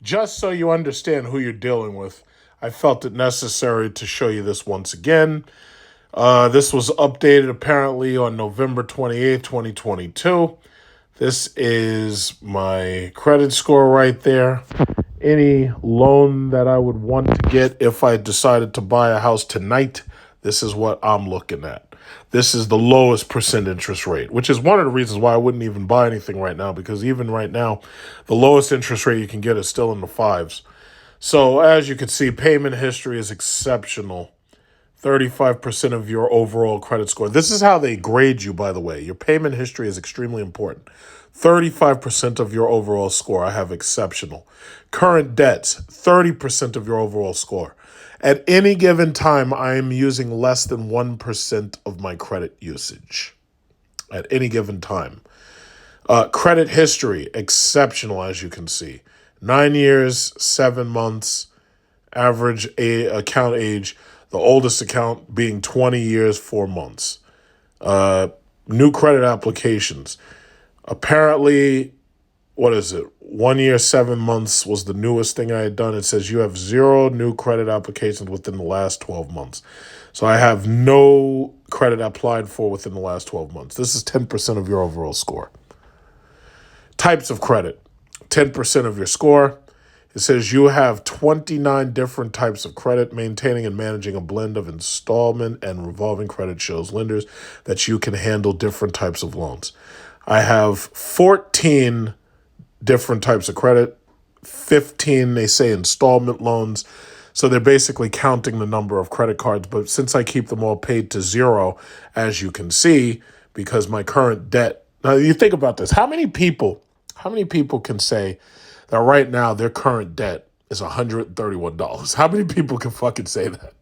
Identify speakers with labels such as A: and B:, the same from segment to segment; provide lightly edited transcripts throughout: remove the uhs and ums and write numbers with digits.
A: Just so you understand who you're dealing with, I felt it necessary to show you this once again. This was updated apparently on November 28th, 2022. This is my credit score right there. Any loan that I would want to get if I decided to buy a house tonight, this is what I'm looking at. This is the lowest percent interest rate, which is one of the reasons why I wouldn't even buy anything right now, because even right now, the lowest interest rate you can get is still in the fives. So as you can see, payment history is exceptional. 35% of your overall credit score. This is how they grade you, by the way. Your payment history is extremely important. 35% of your overall score, I have exceptional. Current debts, 30% of your overall score. At any given time, I am using less than 1% of my credit usage. At any given time. Credit history, exceptional, as you can see. 9 years, 7 months, average account age, the oldest account being 20 years, 4 months. New credit applications. Apparently, what is it? 1 year, 7 months was the newest thing I had done. It says you have 0 new credit applications within the last 12 months. So I have no credit applied for within the last 12 months. This is 10% of your overall score. Types of credit, 10% of your score. It says you have 29 different types of credit. Maintaining and managing a blend of installment and revolving credit shows lenders that you can handle different types of loans. I have 14 different types of credit, 15, they say, installment loans. So they're basically counting the number of credit cards. But since I keep them all paid to 0, as you can see, because my current debt. Now, you think about this. How many people can say that right now their current debt is $131? How many people can fucking say that?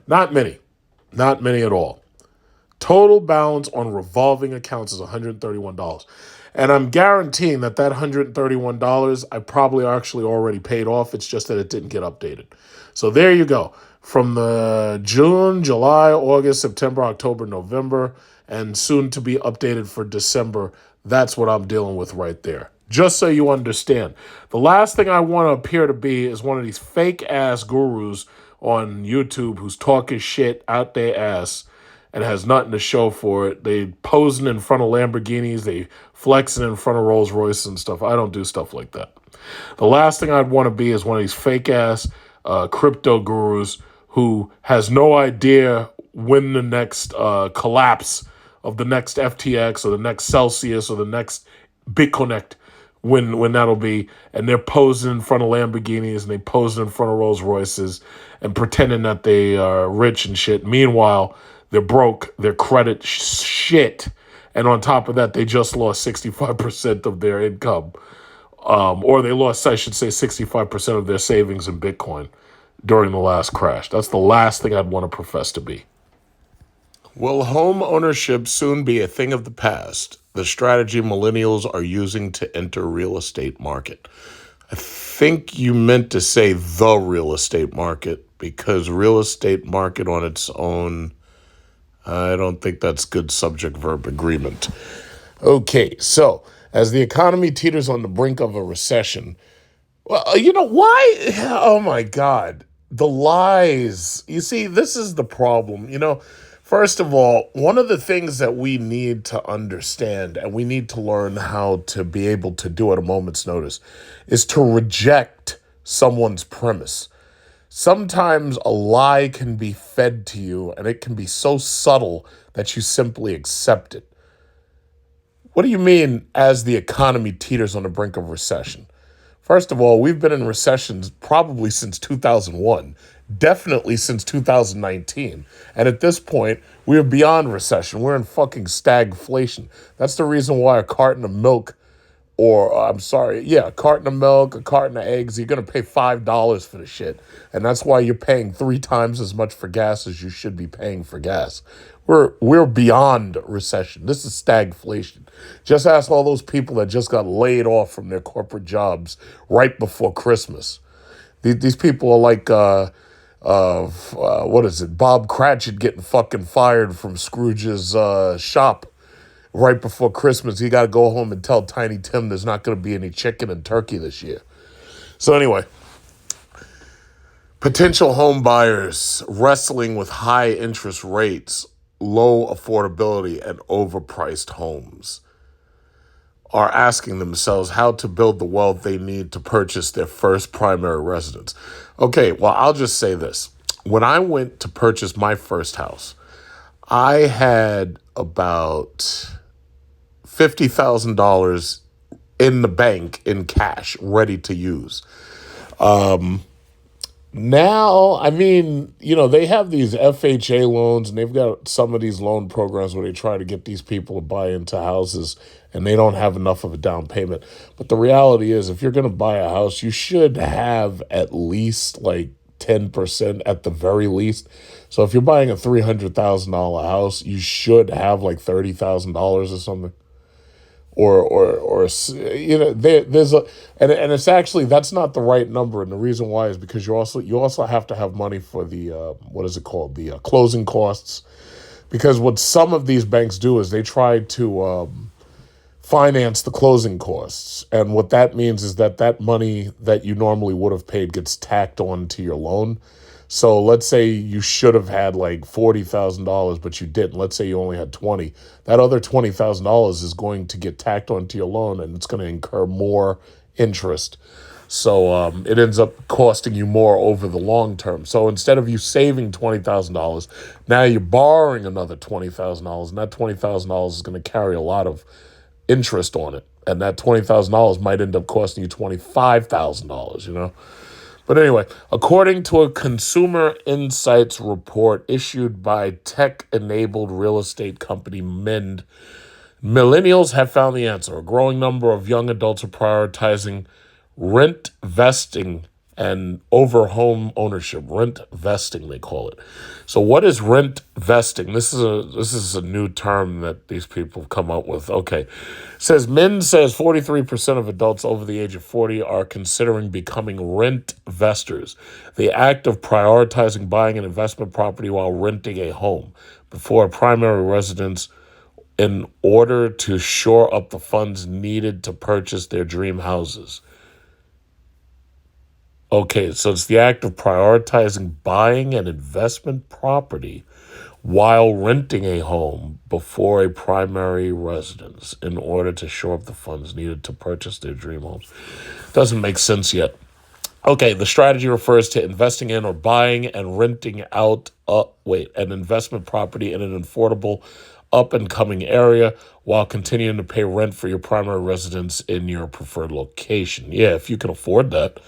A: Not many. Not many at all. Total balance on revolving accounts is $131. And I'm guaranteeing that $131 I probably actually already paid off. It's just that it didn't get updated. So there you go. From the June, July, August, September, October, November, and soon to be updated for December, that's what I'm dealing with right there. Just so you understand. The last thing I want to appear to be is one of these fake-ass gurus on YouTube who's talking shit out their ass and has nothing to show for it. They posing in front of Lamborghinis. They flexing in front of Rolls Royce and stuff. I don't do stuff like that. The last thing I'd want to be is one of these fake-ass crypto gurus who has no idea when the next collapse of the next FTX or the next Celsius or the next BitConnect, when that'll be, and they're posing in front of Lamborghinis and they posing in front of Rolls Royces and pretending that they are rich and shit. Meanwhile, they're broke, their credit shit, and on top of that, they just lost 65% of their income. Or they lost, I should say, 65% of their savings in Bitcoin during the last crash. That's the last thing I'd want to profess to be. Will home ownership soon be a thing of the past? The strategy millennials are using to enter real estate market. I think you meant to say the real estate market, because real estate market on its own, I don't think that's good subject-verb agreement. Okay, so as the economy teeters on the brink of a recession, well, you know, why? Oh, my God. The lies. You see, this is the problem. First of all, one of the things that we need to understand, and we need to learn how to be able to do at a moment's notice, is to reject someone's premise. Sometimes a lie can be fed to you, and it can be so subtle that you simply accept it. What do you mean, as the economy teeters on the brink of recession? First of all, we've been in recessions probably since 2001, definitely since 2019. And at this point, we're beyond recession. We're in fucking stagflation. That's the reason why a carton of milk, a carton of milk, a carton of eggs, you're going to pay $5 for the shit. And that's why you're paying 3 times as much for gas as you should be paying for gas. We're beyond recession. This is stagflation. Just ask all those people that just got laid off from their corporate jobs right before Christmas. These people are like, Bob Cratchit getting fucking fired from Scrooge's shop right before Christmas. He got to go home and tell Tiny Tim there's not going to be any chicken and turkey this year. So anyway, potential home buyers wrestling with high interest rates, low affordability, and overpriced homes are asking themselves how to build the wealth they need to purchase their first primary residence. Okay, well, I'll just say this. When I went to purchase my first house, I had about $50,000 in the bank in cash ready to use. Now, I mean, they have these FHA loans and they've got some of these loan programs where they try to get these people to buy into houses and they don't have enough of a down payment. But the reality is, if you're going to buy a house, you should have at least like 10% at the very least. So if you're buying a $300,000 house, you should have like $30,000 or something. Or there's a and it's actually, that's not the right number, and the reason why is because you also have to have money for the what is it called, the closing costs, because what some of these banks do is they try to finance the closing costs, and what that means is that money that you normally would have paid gets tacked on to your loan. So let's say you should have had like $40,000, but you didn't. Let's say you only had 20. That other $20,000 is going to get tacked onto your loan, and it's going to incur more interest. So it ends up costing you more over the long term. So instead of you saving $20,000, now you're borrowing another $20,000, and that $20,000 is going to carry a lot of interest on it. And that $20,000 might end up costing you $25,000, But anyway, according to a Consumer Insights report issued by tech-enabled real estate company Mend, millennials have found the answer. A growing number of young adults are prioritizing rent vesting and over home ownership. Rent vesting, they call it. So what is rent vesting? This is a new term that these people have come up with. Okay. Says 43% of adults over the age of 40 are considering becoming rent vestors, the act of prioritizing buying an investment property while renting a home before a primary residence in order to shore up the funds needed to purchase their dream houses. Okay, so it's the act of prioritizing buying an investment property while renting a home before a primary residence in order to shore up the funds needed to purchase their dream homes. Doesn't make sense yet. Okay, the strategy refers to investing in or buying and renting out an investment property in an affordable up-and-coming area while continuing to pay rent for your primary residence in your preferred location. Yeah, if you can afford that.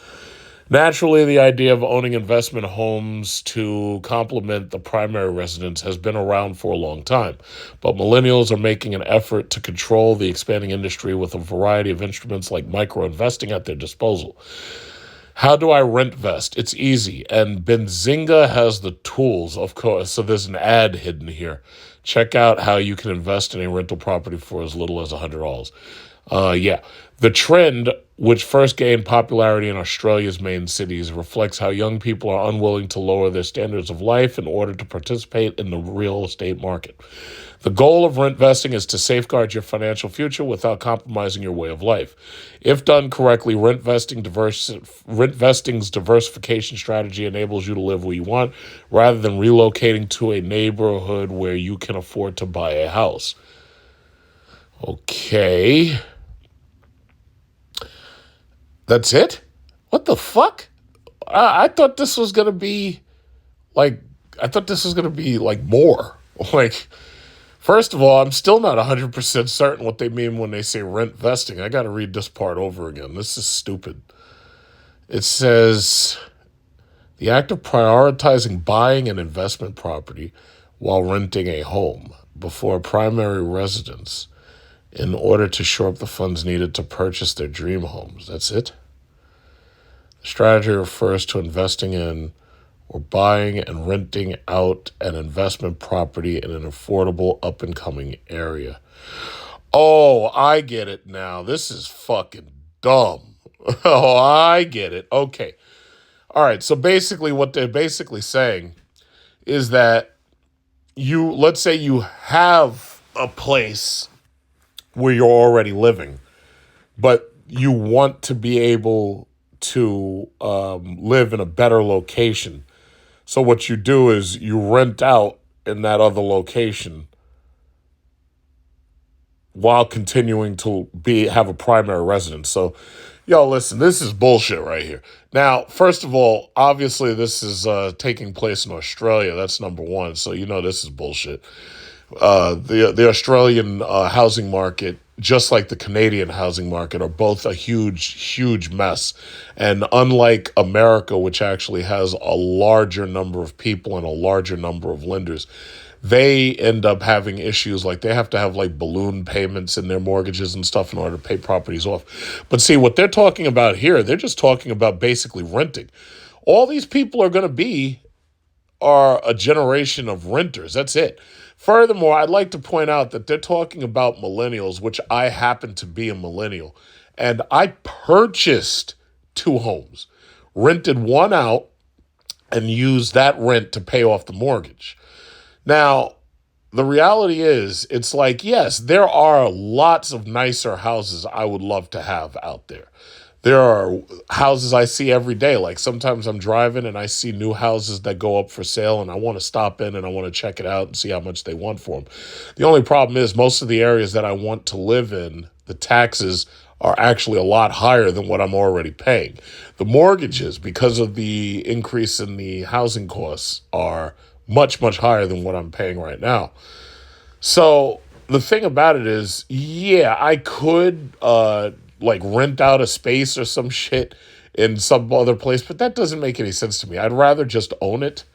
A: Naturally, the idea of owning investment homes to complement the primary residence has been around for a long time, but millennials are making an effort to control the expanding industry with a variety of instruments like micro-investing at their disposal. How do I rent vest? It's easy, and Benzinga has the tools, of course, so there's an ad hidden here. Check out how you can invest in a rental property for as little as $100. The trend, which first gained popularity in Australia's main cities, reflects how young people are unwilling to lower their standards of life in order to participate in the real estate market. The goal of rent vesting is to safeguard your financial future without compromising your way of life. If done correctly, rent vesting's diversification strategy enables you to live where you want rather than relocating to a neighborhood where you can afford to buy a house. Okay. That's it? What the fuck? I thought this was going to be like more. Like, first of all, I'm still not 100% certain what they mean when they say rent vesting. I got to read this part over again. This is stupid. It says the act of prioritizing buying an investment property while renting a home before a primary residence in order to shore up the funds needed to purchase their dream homes. That's it? The strategy refers to investing in or buying and renting out an investment property in an affordable up-and-coming area. Oh, I get it now. This is fucking dumb. Oh, I get it. Okay. All right, so basically what they're basically saying is that let's say you have a place where you're already living, but you want to be able to live in a better location. So what you do is you rent out in that other location while continuing to have a primary residence. So, yo, listen, this is bullshit right here. Now, first of all, obviously this is taking place in Australia. That's number one. So you know this is bullshit. The Australian housing market, just like the Canadian housing market, are both a huge mess. And unlike America, which actually has a larger number of people and a larger number of lenders, they end up having issues like they have to have like balloon payments in their mortgages and stuff in order to pay properties off. But see, what they're talking about here, they're just talking about basically renting. All these people are a generation of renters. That's it. Furthermore, I'd like to point out that they're talking about millennials, which I happen to be a millennial. And I purchased 2 homes, rented one out, and used that rent to pay off the mortgage. Now, the reality is, it's like, yes, there are lots of nicer houses I would love to have out there. There are houses I see every day. Like sometimes I'm driving and I see new houses that go up for sale and I want to stop in and I want to check it out and see how much they want for them. The only problem is most of the areas that I want to live in, the taxes are actually a lot higher than what I'm already paying. The mortgages, because of the increase in the housing costs, are much higher than what I'm paying right now. So the thing about it is, yeah, I could like rent out a space or some shit in some other place, but that doesn't make any sense to me. I'd rather just own it.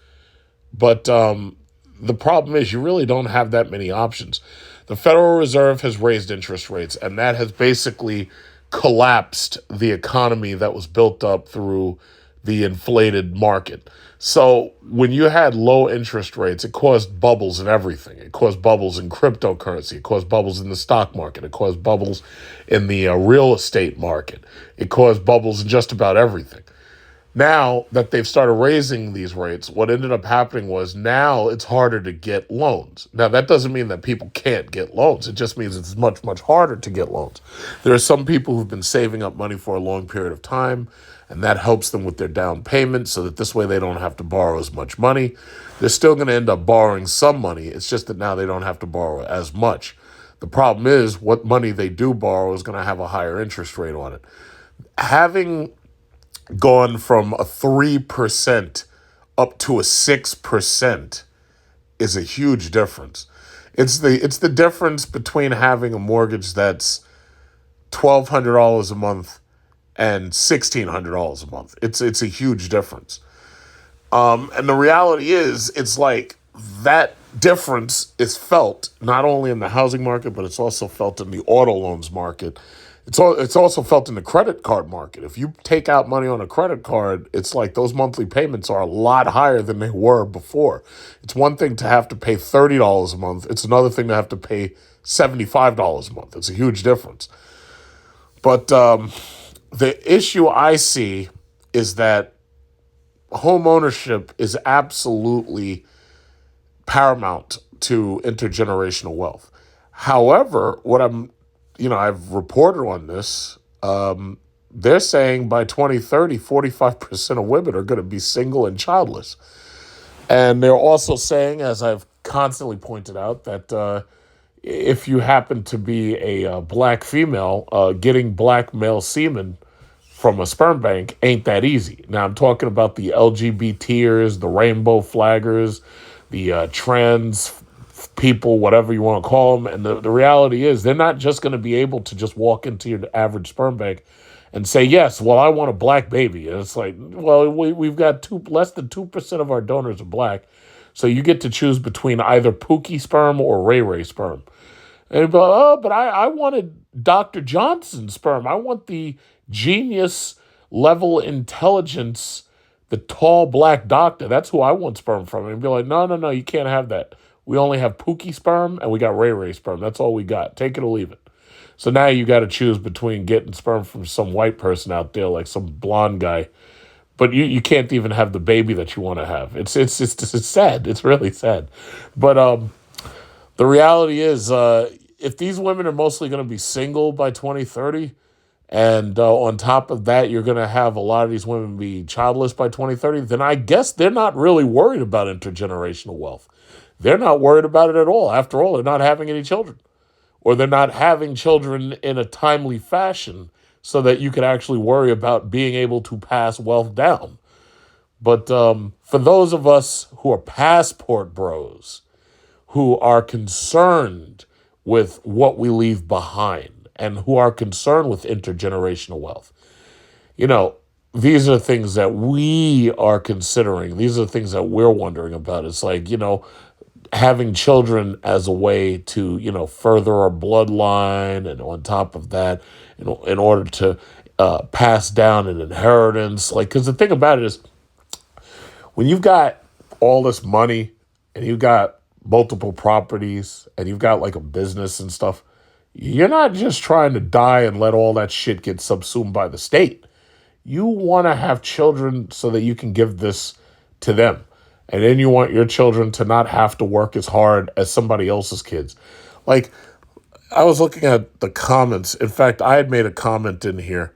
A: But the problem is you really don't have that many options. The Federal Reserve has raised interest rates, and that has basically collapsed the economy that was built up through the inflated market. So when you had low interest rates, it caused bubbles in everything. It caused bubbles in cryptocurrency. It caused bubbles in the stock market. It caused bubbles in the real estate market. It caused bubbles in just about everything. Now that they've started raising these rates, what ended up happening was now it's harder to get loans. Now, that doesn't mean that people can't get loans. It just means it's much harder to get loans. There are some people who've been saving up money for a long period of time, and that helps them with their down payment so that this way they don't have to borrow as much money. They're still going to end up borrowing some money. It's just that now they don't have to borrow as much. The problem is what money they do borrow is going to have a higher interest rate on it. Having gone from a 3% up to a 6% is a huge difference. It's the difference between having a mortgage that's $1,200 a month and $1,600 a month. It's a huge difference. And the reality is, it's like that difference is felt not only in the housing market, but it's also felt in the auto loans market. It's also felt in the credit card market. If you take out money on a credit card, it's like those monthly payments are a lot higher than they were before. It's one thing to have to pay $30 a month. It's another thing to have to pay $75 a month. It's a huge difference. But the issue I see is that home ownership is absolutely paramount to intergenerational wealth. However, I've reported on this. They're saying by 2030, 45% of women are going to be single and childless. And they're also saying, as I've constantly pointed out, that if you happen to be a black female, getting black male semen from a sperm bank ain't that easy. Now, I'm talking about the LGBTers, the rainbow flaggers, the trans people, whatever you want to call them. And the reality is they're not just going to be able to just walk into your average sperm bank and say, yes, well, I want a black baby. And it's like, well, we've got less than 2% of our donors are black. So you get to choose between either Pookie sperm or Ray Ray sperm. And but I wanted Dr. Johnson's sperm. I want the genius level intelligence, the tall black doctor. That's who I want sperm from. And be like, no, you can't have that. We only have Pookie sperm and we got Ray Ray sperm. That's all we got. Take it or leave it. So now you got to choose between getting sperm from some white person out there, like some blonde guy, but you can't even have the baby that you want to have. It's sad. It's really sad. But the reality is, if these women are mostly going to be single by 2030, and on top of that, you're going to have a lot of these women be childless by 2030, then I guess they're not really worried about intergenerational wealth. They're not worried about it at all. After all, they're not having any children, or they're not having children in a timely fashion so that you could actually worry about being able to pass wealth down. But for those of us who are passport bros, who are concerned with what we leave behind and who are concerned with intergenerational wealth, you know, these are the things that we are considering. These are the things that we're wondering about. It's like, having children as a way to, further our bloodline. And on top of that, in order to pass down an inheritance. Like, because the thing about it is, when you've got all this money and you've got multiple properties and you've got like a business and stuff, you're not just trying to die and let all that shit get subsumed by the state. You want to have children so that you can give this to them. And then you want your children to not have to work as hard as somebody else's kids. Like, I was looking at the comments. In fact, I had made a comment in here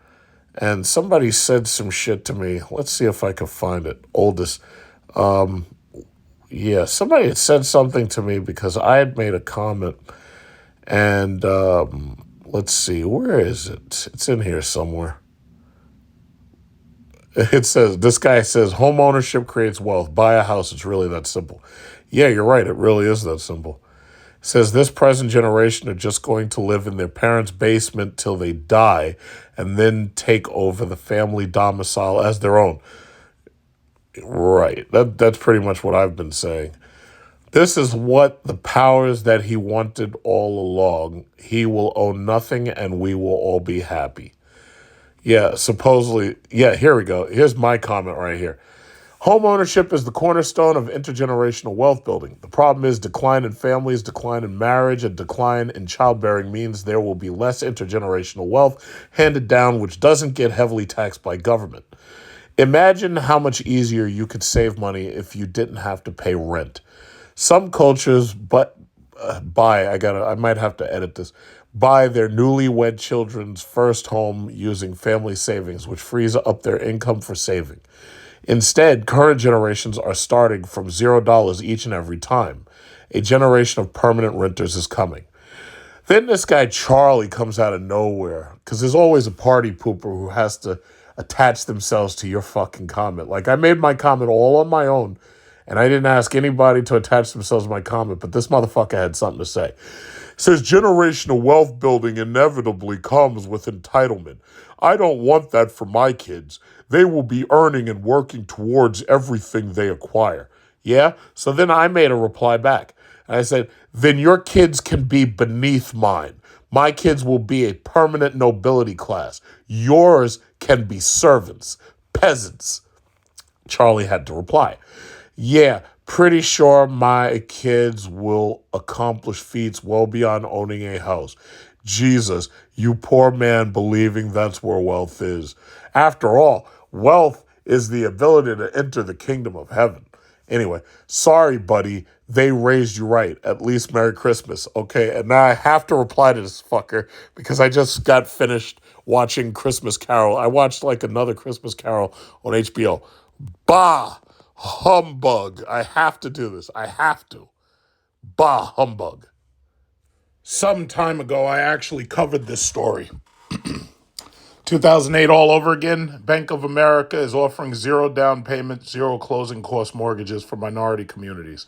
A: and somebody said some shit to me. Let's see if I can find it. Oldest. Yeah, somebody had said something to me because I had made a comment. And let's see, where is it? It's in here somewhere. It says, this guy says, home ownership creates wealth. Buy a house. It's really that simple. Yeah, you're right. It really is that simple. It says, this present generation are just going to live in their parents' basement till they die and then take over the family domicile as their own. Right. That's pretty much what I've been saying. This is what the powers that he wanted all along. He will own nothing and we will all be happy. Yeah, supposedly. Yeah, here we go. Here's my comment right here. Home ownership is the cornerstone of intergenerational wealth building. The problem is decline in families, decline in marriage, and decline in childbearing means there will be less intergenerational wealth handed down, which doesn't get heavily taxed by government. Imagine how much easier you could save money if you didn't have to pay rent. Some cultures, I might have to edit this, buy their newlywed children's first home using family savings, which frees up their income for saving. Instead, current generations are starting from $0 each and every time. A generation of permanent renters is coming. Then this guy Charlie comes out of nowhere, because there's always a party pooper who has to attach themselves to your fucking comment. Like, I made my comment all on my own, and I didn't ask anybody to attach themselves to my comment, but this motherfucker had something to say. It says generational wealth building inevitably comes with entitlement. I don't want that for my kids. They will be earning and working towards everything they acquire. Yeah? So then I made a reply back. And I said, then your kids can be beneath mine. My kids will be a permanent nobility class. Yours can be servants, peasants. Charlie had to reply, yeah, pretty sure my kids will accomplish feats well beyond owning a house. Jesus, you poor man believing that's where wealth is. After all, wealth is the ability to enter the kingdom of heaven. Anyway, sorry, buddy. They raised you right. At least Merry Christmas. Okay, and now I have to reply to this fucker because I just got finished watching Christmas Carol. I watched like another Christmas Carol on HBO. Bah! Humbug. I have to do this. I have to. Bah, humbug. Some time ago, I actually covered this story. 2008 all over again. Bank of America is offering zero down payment, zero closing cost mortgages for minority communities.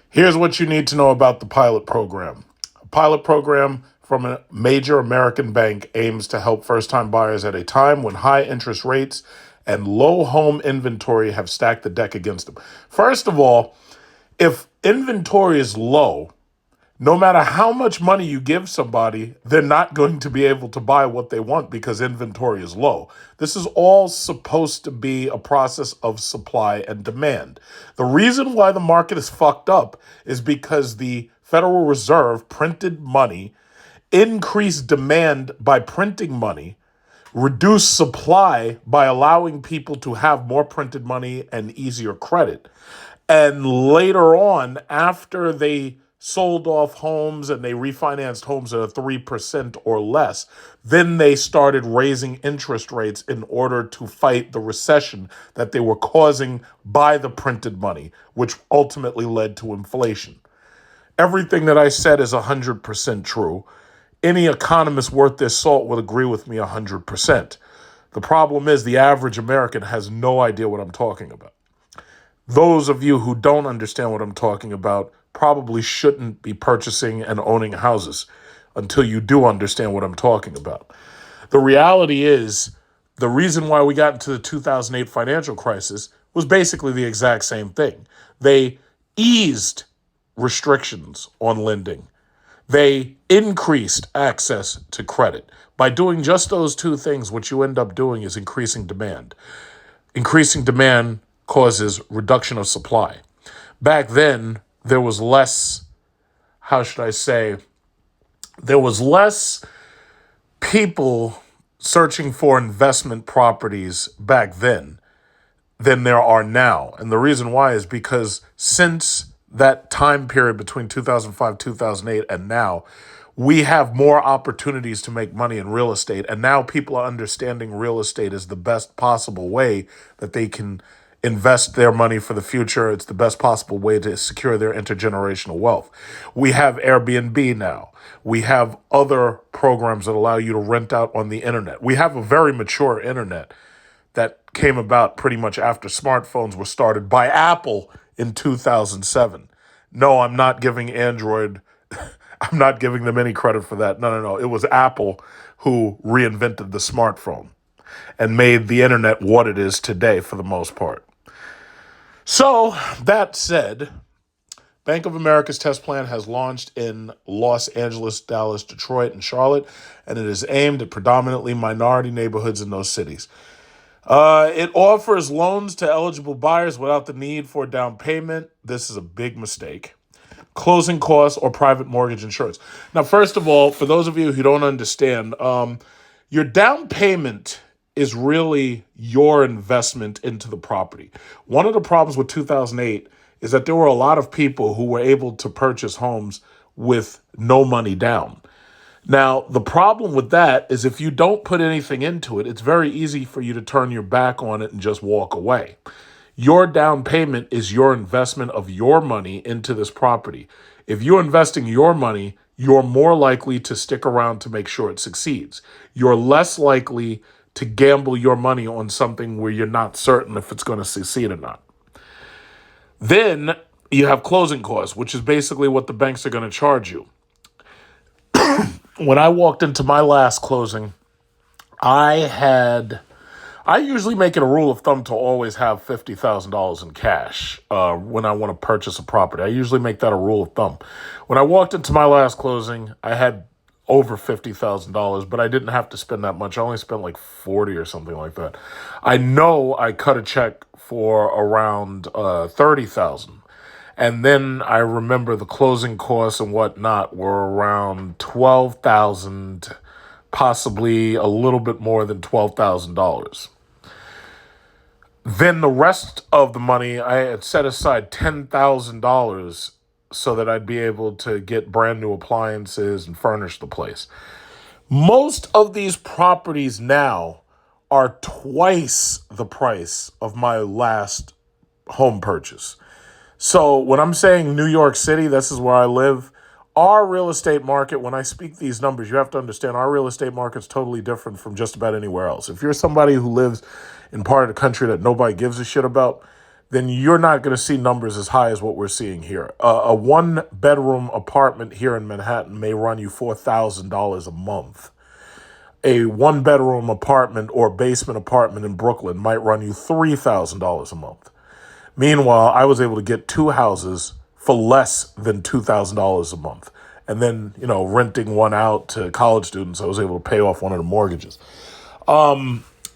A: Here's what you need to know about the pilot program. A pilot program from a major American bank aims to help first-time buyers at a time when high interest rates and low home inventory have stacked the deck against them. First of all, if inventory is low, no matter how much money you give somebody, they're not going to be able to buy what they want because inventory is low. This is all supposed to be a process of supply and demand. The reason why the market is fucked up is because the Federal Reserve printed money, increased demand by printing money, reduce supply by allowing people to have more printed money and easier credit. And later on, after they sold off homes and they refinanced homes at a 3% or less. Then they started raising interest rates in order to fight the recession that they were causing by the printed money, which ultimately led to inflation. Everything that I said is 100% true. Any economist worth their salt would agree with me 100%. The problem is the average American has no idea what I'm talking about. Those of you who don't understand what I'm talking about probably shouldn't be purchasing and owning houses until you do understand what I'm talking about. The reality is the reason why we got into the 2008 financial crisis was basically the exact same thing. They eased restrictions on lending. They increased access to credit. By doing just those two things, what you end up doing is increasing demand. Increasing demand causes reduction of supply. Back then, there was less, how should I say, there was less people searching for investment properties back then than there are now. And the reason why is because since that time period between 2005, 2008, and now, we have more opportunities to make money in real estate. And now people are understanding real estate is the best possible way that they can invest their money for the future. It's the best possible way to secure their intergenerational wealth. We have Airbnb now. We have other programs that allow you to rent out on the internet. We have a very mature internet that came about pretty much after smartphones were started by Apple in 2007. No, I'm not giving Android, I'm not giving them any credit for that. No. It was Apple who reinvented the smartphone and made the internet what it is today for the most part. So, that said, Bank of America's test plan has launched in Los Angeles, Dallas, Detroit, and Charlotte, and it is aimed at predominantly minority neighborhoods in those cities. It offers loans to eligible buyers without the need for a down payment. This is a big mistake. Closing costs or private mortgage insurance. Now, first of all, for those of you who don't understand, your down payment is really your investment into the property. One of the problems with 2008 is that there were a lot of people who were able to purchase homes with no money down. Now, the problem with that is if you don't put anything into it, it's very easy for you to turn your back on it and just walk away. Your down payment is your investment of your money into this property. If you're investing your money, you're more likely to stick around to make sure it succeeds. You're less likely to gamble your money on something where you're not certain if it's going to succeed or not. Then you have closing costs, which is basically what the banks are going to charge you. When I walked into my last closing, I usually make it a rule of thumb to always have $50,000 in cash when I want to purchase a property. I usually make that a rule of thumb. When I walked into my last closing, I had over $50,000, but I didn't have to spend that much. I only spent like 40 or something like that. I know I cut a check for around 30,000. And then I remember the closing costs and whatnot were around 12,000, possibly a little bit more than $12,000. Then the rest of the money, I had set aside $10,000 so that I'd be able to get brand new appliances and furnish the place. Most of these properties now are twice the price of my last home purchase. So when I'm saying New York City, this is where I live, our real estate market, when I speak these numbers, you have to understand our real estate market is totally different from just about anywhere else. If you're somebody who lives in part of the country that nobody gives a shit about, then you're not going to see numbers as high as what we're seeing here. A one-bedroom apartment here in Manhattan may run you $4,000 a month. A one-bedroom apartment or basement apartment in Brooklyn might run you $3,000 a month. Meanwhile, I was able to get two houses for less than $2,000 a month. And then, renting one out to college students, I was able to pay off one of the mortgages.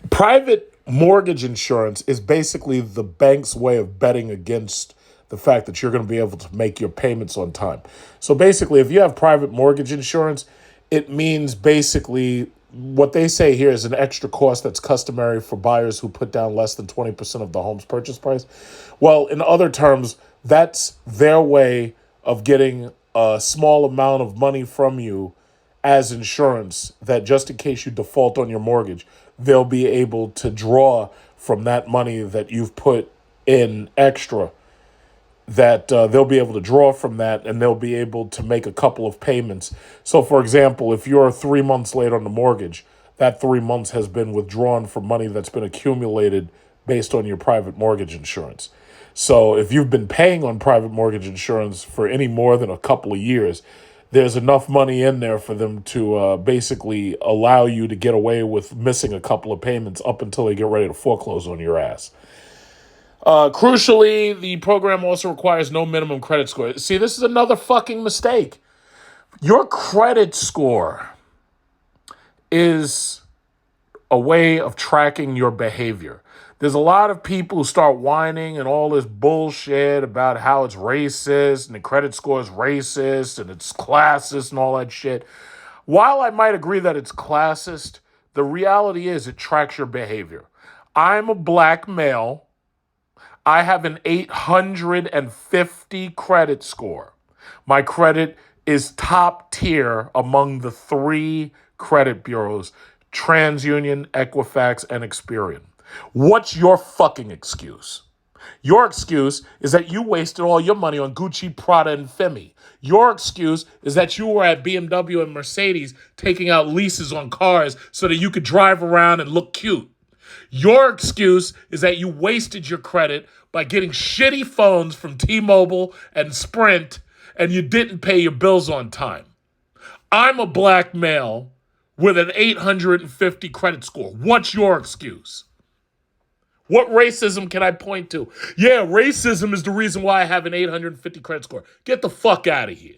A: Private mortgage insurance is basically the bank's way of betting against the fact that you're going to be able to make your payments on time. So basically, if you have private mortgage insurance, it means basically what they say here is an extra cost that's customary for buyers who put down less than 20% of the home's purchase price. Well, in other terms, that's their way of getting a small amount of money from you as insurance that just in case you default on your mortgage, they'll be able to draw from that money that you've put in extra, that they'll be able to draw from that and they'll be able to make a couple of payments. So, for example, if you're 3 months late on the mortgage, that 3 months has been withdrawn from money that's been accumulated based on your private mortgage insurance. So if you've been paying on private mortgage insurance for any more than a couple of years, there's enough money in there for them to basically allow you to get away with missing a couple of payments up until they get ready to foreclose on your ass. Crucially, the program also requires no minimum credit score. See, this is another fucking mistake. Your credit score is a way of tracking your behavior. There's a lot of people who start whining and all this bullshit about how it's racist and the credit score is racist and it's classist and all that shit. While I might agree that it's classist, the reality is it tracks your behavior. I'm a black male. I have an 850 credit score. My credit is top tier among the 3 credit bureaus, TransUnion, Equifax, and Experian. What's your fucking excuse? Your excuse is that you wasted all your money on Gucci, Prada, and Femi. Your excuse is that you were at BMW and Mercedes taking out leases on cars so that you could drive around and look cute. Your excuse is that you wasted your credit by getting shitty phones from T-Mobile and Sprint and you didn't pay your bills on time. I'm a black male with an 850 credit score. What's your excuse? What racism can I point to? Yeah, racism is the reason why I have an 850 credit score. Get the fuck out of here.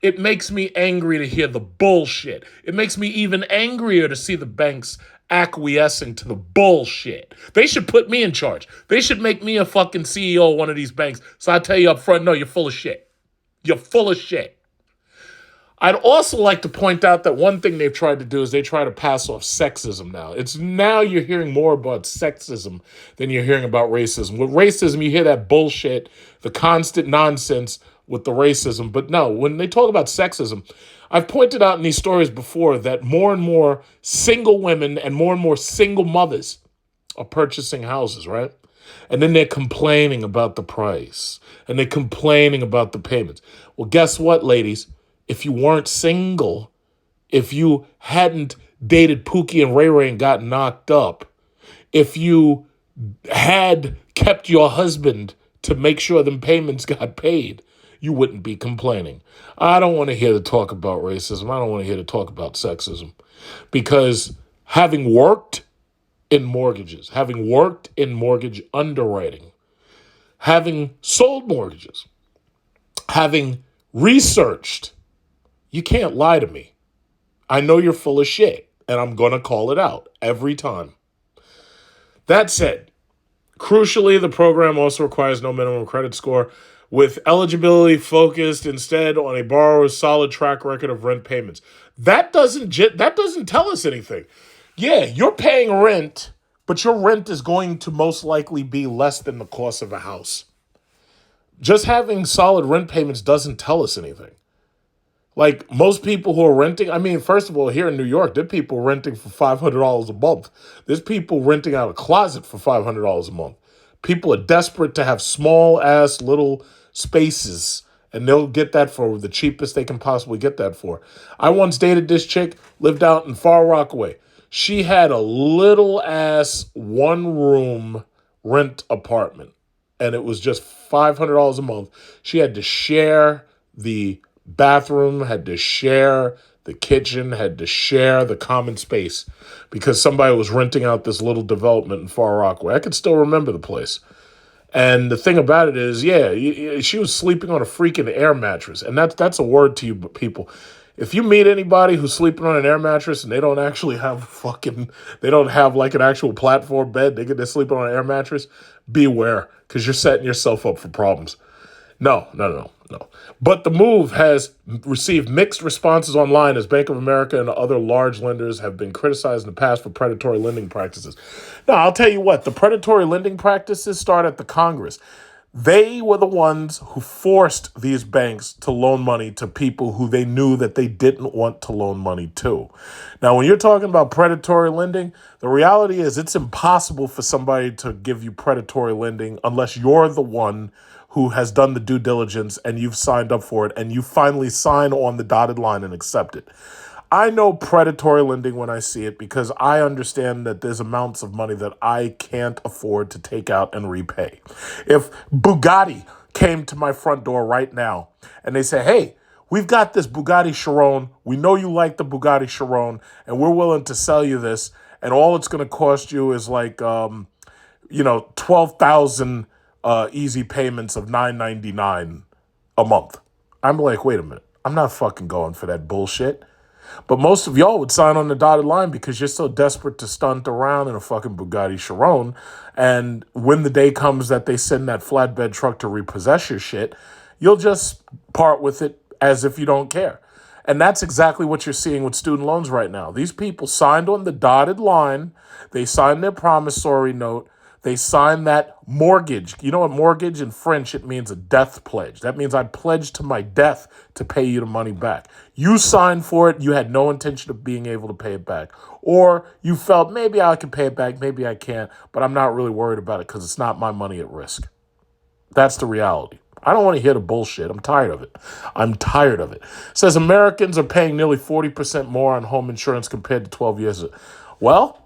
A: It makes me angry to hear the bullshit. It makes me even angrier to see the banks acquiescing to the bullshit. They should put me in charge. They should make me a fucking CEO of one of these banks. So I tell you up front, no, you're full of shit. You're full of shit. I'd also like to point out that one thing they've tried to do is they try to pass off sexism now. Now you're hearing more about sexism than you're hearing about racism. With racism, you hear that bullshit, the constant nonsense with the racism. But no, when they talk about sexism, I've pointed out in these stories before that more and more single women and more single mothers are purchasing houses, right? And then they're complaining about the price and they're complaining about the payments. Well, guess what, ladies? If you weren't single, if you hadn't dated Pookie and Ray Ray and got knocked up, if you had kept your husband to make sure them payments got paid, you wouldn't be complaining. I don't want to hear the talk about racism. I don't want to hear the talk about sexism. Because having worked in mortgages, having worked in mortgage underwriting, having sold mortgages, having researched, you can't lie to me. I know you're full of shit, and I'm going to call it out every time. That said, crucially, the program also requires no minimum credit score, with eligibility focused instead on a borrower's solid track record of rent payments. That doesn't tell us anything. Yeah, you're paying rent, but your rent is going to most likely be less than the cost of a house. Just having solid rent payments doesn't tell us anything. Like most people who are renting, I mean, first of all, here in New York, there are people renting for $500 a month. There's people renting out a closet for $500 a month. People are desperate to have small ass little spaces, and they'll get that for the cheapest they can possibly get that for. I once dated this chick, lived out in Far Rockaway. She had a little ass 1-room rent apartment, and it was just $500 a month. She had to share the bathroom, had to share the kitchen, had to share the common space because somebody was renting out this little development in Far Rockaway. I could still remember the place. And the thing about it is, she was sleeping on a freaking air mattress. And that's a word to you people. If you meet anybody who's sleeping on an air mattress and they don't actually have they don't have like an actual platform bed, they're sleeping on an air mattress, beware, because you're setting yourself up for problems. No. But the move has received mixed responses online as Bank of America and other large lenders have been criticized in the past for predatory lending practices. Now, I'll tell you what, the predatory lending practices start at the Congress. They were the ones who forced these banks to loan money to people who they knew that they didn't want to loan money to. Now, when you're talking about predatory lending, the reality is it's impossible for somebody to give you predatory lending unless you're the one who has done the due diligence and you've signed up for it and you finally sign on the dotted line and accept it. I know predatory lending when I see it because I understand that there's amounts of money that I can't afford to take out and repay. If Bugatti came to my front door right now and they say, hey, we've got this Bugatti Chiron. We know you like the Bugatti Chiron and we're willing to sell you this. And all it's going to cost you is like, 12,000 easy payments of $9.99 a month. I'm like, wait a minute. I'm not fucking going for that bullshit. But most of y'all would sign on the dotted line because you're so desperate to stunt around in a fucking Bugatti Chiron. And when the day comes that they send that flatbed truck to repossess your shit, you'll just part with it as if you don't care. And that's exactly what you're seeing with student loans right now. These people signed on the dotted line. They signed their promissory note. They signed that mortgage. You know what mortgage in French, it means a death pledge. That means I pledged to my death to pay you the money back. You signed for it. You had no intention of being able to pay it back. Or you felt maybe I can pay it back, maybe I can't, but I'm not really worried about it because it's not my money at risk. That's the reality. I don't want to hear the bullshit. I'm tired of it. It says Americans are paying nearly 40% more on home insurance compared to 12 years ago. Well,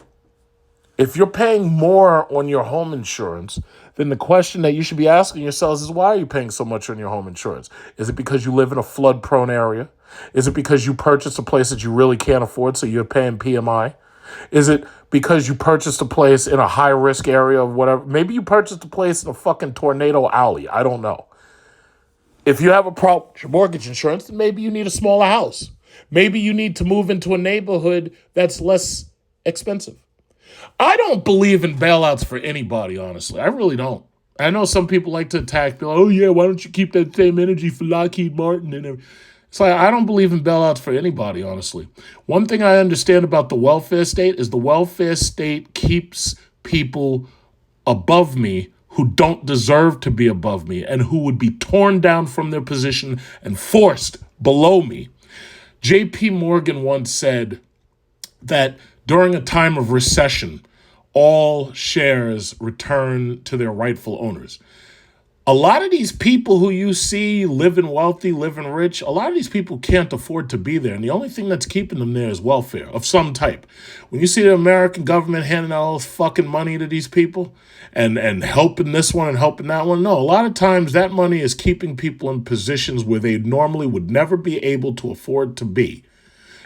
A: if you're paying more on your home insurance, then the question that you should be asking yourselves is, why are you paying so much on your home insurance? Is it because you live in a flood-prone area? Is it because you purchased a place that you really can't afford, so you're paying PMI? Is it because you purchased a place in a high-risk area of whatever? Maybe you purchased a place in a fucking tornado alley. I don't know. If you have a problem with your mortgage insurance, then maybe you need a smaller house. Maybe you need to move into a neighborhood that's less expensive. I don't believe in bailouts for anybody, honestly. I really don't. I know some people like to attack people. Oh, yeah, why don't you keep that same energy for Lockheed Martin? And everything. It's like, I don't believe in bailouts for anybody, honestly. One thing I understand about the welfare state is the welfare state keeps people above me who don't deserve to be above me and who would be torn down from their position and forced below me. J.P. Morgan once said that during a time of recession, all shares return to their rightful owners. A lot of these people who you see living wealthy, living rich, a lot of these people can't afford to be there. And the only thing that's keeping them there is welfare of some type. When you see the American government handing out all this fucking money to these people and helping this one and helping that one, no, a lot of times that money is keeping people in positions where they normally would never be able to afford to be.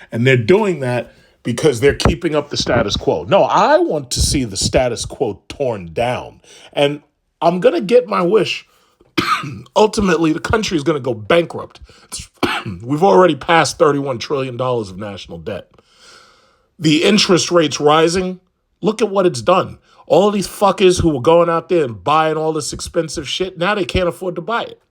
A: And they're doing that because they're keeping up the status quo. No, I want to see the status quo torn down. And I'm going to get my wish. Ultimately, the country is going to go bankrupt. We've already passed $31 trillion of national debt. The interest rates rising, look at what it's done. All these fuckers who were going out there and buying all this expensive shit, now they can't afford to buy it.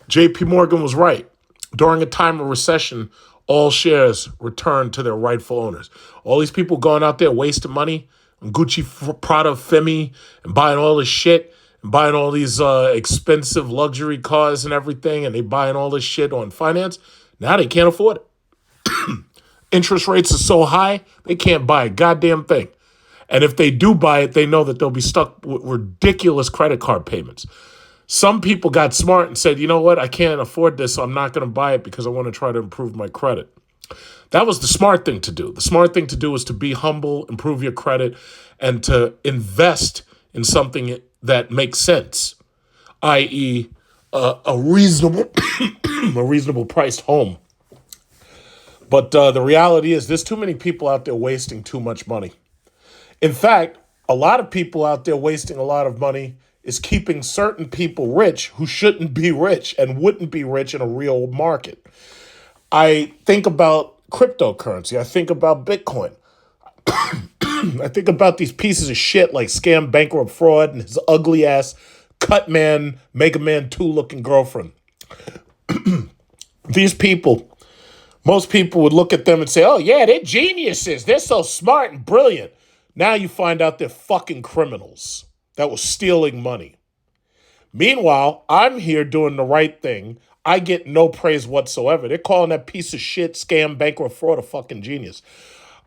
A: JP Morgan was right. During a time of recession, all shares return to their rightful owners. All these people going out there wasting money on Gucci, Prada, Femi, and buying all this shit, and buying all these expensive luxury cars and everything, and they buying all this shit on finance. Now they can't afford it. Interest rates are so high, they can't buy a goddamn thing. And if they do buy it, they know that they'll be stuck with ridiculous credit card payments. Some people got smart and said, you know what, I can't afford this, so I'm not going to buy it because I want to try to improve my credit. That was the smart thing to do. The smart thing to do is to be humble, improve your credit, and to invest in something that makes sense, i.e. a reasonable a reasonable priced home. But the reality is there's too many people out there wasting too much money. In fact, a lot of people out there wasting a lot of money is keeping certain people rich who shouldn't be rich and wouldn't be rich in a real market. I think about cryptocurrency. I think about Bitcoin. I think about these pieces of shit like Scam Bankrupt Fraud and his ugly ass Cut Man, Mega Man 2 looking girlfriend. These people, most people would look at them and say, oh yeah, they're geniuses. They're so smart and brilliant. Now you find out they're fucking criminals. that was stealing money. Meanwhile, I'm here doing the right thing. I get no praise whatsoever. They're calling that piece of shit, scam, bank, or fraud a fucking genius.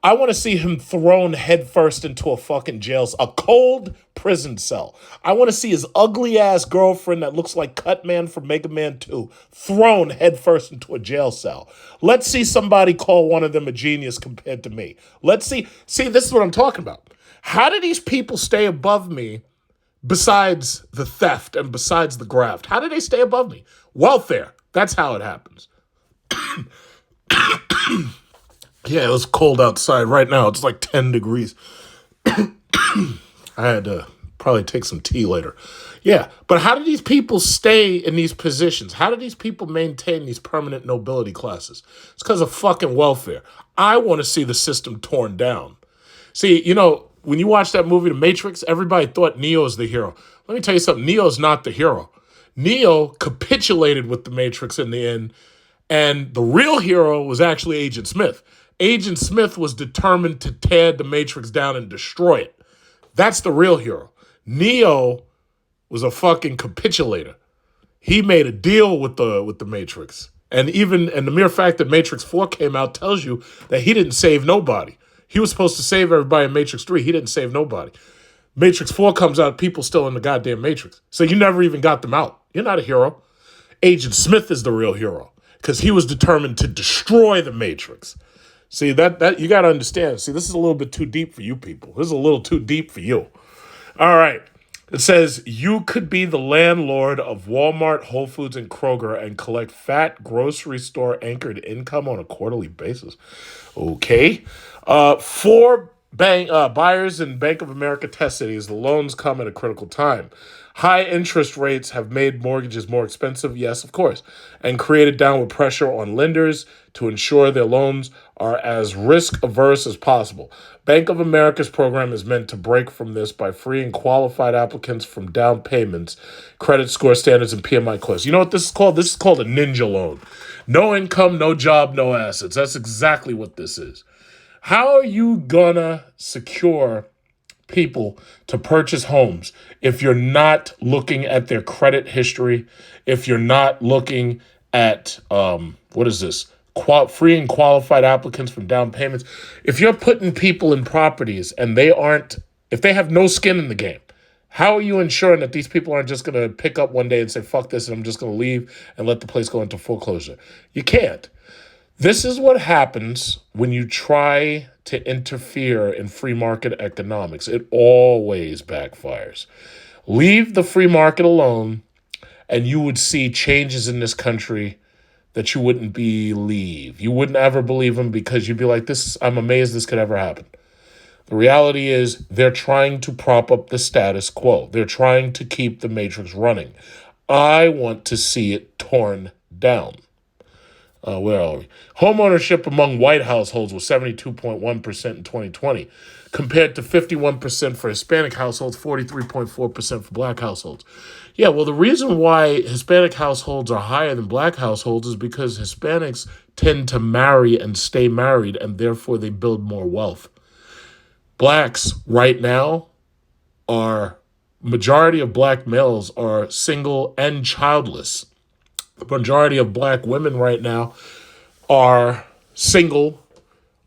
A: I want to see him thrown headfirst into a fucking jail, a cold prison cell. I want to see his ugly ass girlfriend that looks like Cutman from Mega Man 2 thrown headfirst into a jail cell. Let's see somebody call one of them a genius compared to me. Let's see. See, this is what I'm talking about. How do these people stay above me besides the theft and besides the graft? How do they stay above me? Welfare. That's how it happens. Yeah, it was cold outside. Right now, it's like 10 degrees. I had to probably take some tea later. Yeah, but how do these people stay in these positions? How do these people maintain these permanent nobility classes? It's because of fucking welfare. I want to see the system torn down. See, when you watch that movie, The Matrix, everybody thought Neo's the hero. Let me tell you something. Neo's not the hero. Neo capitulated with the Matrix in the end, and the real hero was actually Agent Smith. Agent Smith was determined to tear the Matrix down and destroy it. That's the real hero. Neo was a fucking capitulator. He made a deal with the Matrix. And the mere fact that Matrix 4 came out tells you that he didn't save nobody. He was supposed to save everybody in Matrix 3. He didn't save nobody. Matrix 4 comes out, people still in the goddamn Matrix. So you never even got them out. You're not a hero. Agent Smith is the real hero because he was determined to destroy the Matrix. See, that you got to understand. See, this is a little bit too deep for you people. This is a little too deep for you. All right. It says, you could be the landlord of Walmart, Whole Foods, and Kroger and collect fat grocery store anchored income on a quarterly basis. Okay. For buyers in Bank of America test cities, the loans come at a critical time. High interest rates have made mortgages more expensive, yes, of course, and created downward pressure on lenders to ensure their loans are as risk-averse as possible. Bank of America's program is meant to break from this by freeing qualified applicants from down payments, credit score standards, and PMI costs. You know what this is called? This is called a ninja loan. No income, no job, no assets. That's exactly what this is. How are you gonna secure people to purchase homes if you're not looking at their credit history, if you're not looking at freeing qualified applicants from down payments, if you're putting people in properties and if they have no skin in the game, how are you ensuring that these people aren't just going to pick up one day and say, fuck this, and I'm just going to leave and let the place go into foreclosure? You can't. This is what happens when you try to interfere in free market economics. It always backfires. Leave the free market alone, and you would see changes in this country that you wouldn't believe. You wouldn't ever believe them because you'd be like, I'm amazed this could ever happen. The reality is they're trying to prop up the status quo. They're trying to keep the Matrix running. I want to see it torn down. Where are we? Homeownership among white households was 72.1% in 2020, compared to 51% for Hispanic households, 43.4% for black households. Yeah, well, the reason why Hispanic households are higher than black households is because Hispanics tend to marry and stay married, and therefore they build more wealth. Blacks right now majority of black males are single and childless. The majority of black women right now are single.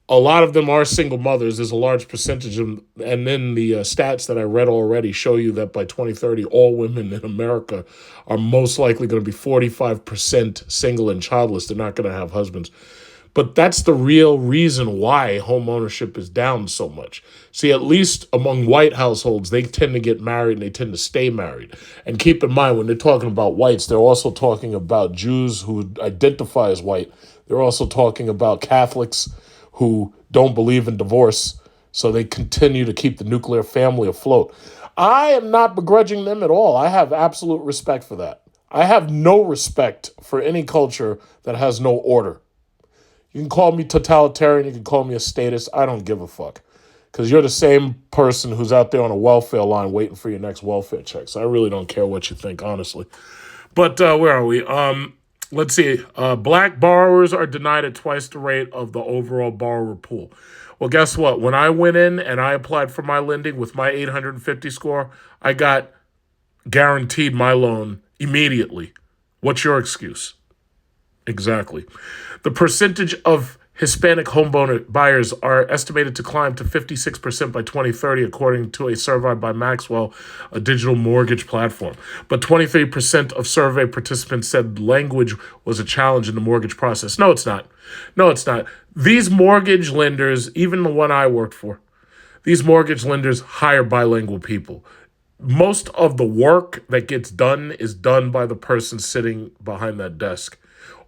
A: A lot of them are single mothers. There's a large percentage of them. And then the stats that I read already show you that by 2030, all women in America are most likely going to be 45% single and childless. They're not going to have husbands. But that's the real reason why home ownership is down so much. See, at least among white households, they tend to get married and they tend to stay married. And keep in mind, when they're talking about whites, they're also talking about Jews who identify as white. They're also talking about Catholics who don't believe in divorce, so they continue to keep the nuclear family afloat. I am not begrudging them at all. I have absolute respect for that. I have no respect for any culture that has no order. You can call me totalitarian, you can call me a statist, I don't give a fuck. Because you're the same person who's out there on a welfare line waiting for your next welfare check. So I really don't care what you think, honestly. But where are we? Let's see. Black borrowers are denied at twice the rate of the overall borrower pool. Well, guess what? When I went in and I applied for my lending with my 850 score, I got guaranteed my loan immediately. What's your excuse? Exactly. The percentage of Hispanic buyers are estimated to climb to 56% by 2030, according to a survey by Maxwell, a digital mortgage platform. But 23% of survey participants said language was a challenge in the mortgage process. No, it's not. No, it's not. These mortgage lenders, even the one I worked for, these mortgage lenders hire bilingual people. Most of the work that gets done is done by the person sitting behind that desk.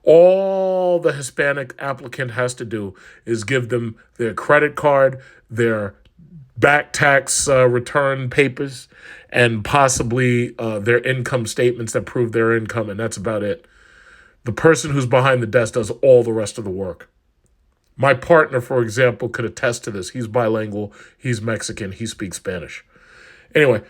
A: All the Hispanic applicant has to do is give them their credit card, their back tax return papers, and possibly their income statements that prove their income, and that's about it. The person who's behind the desk does all the rest of the work. My partner, for example, could attest to this. He's bilingual, he's Mexican, he speaks Spanish. Anyway,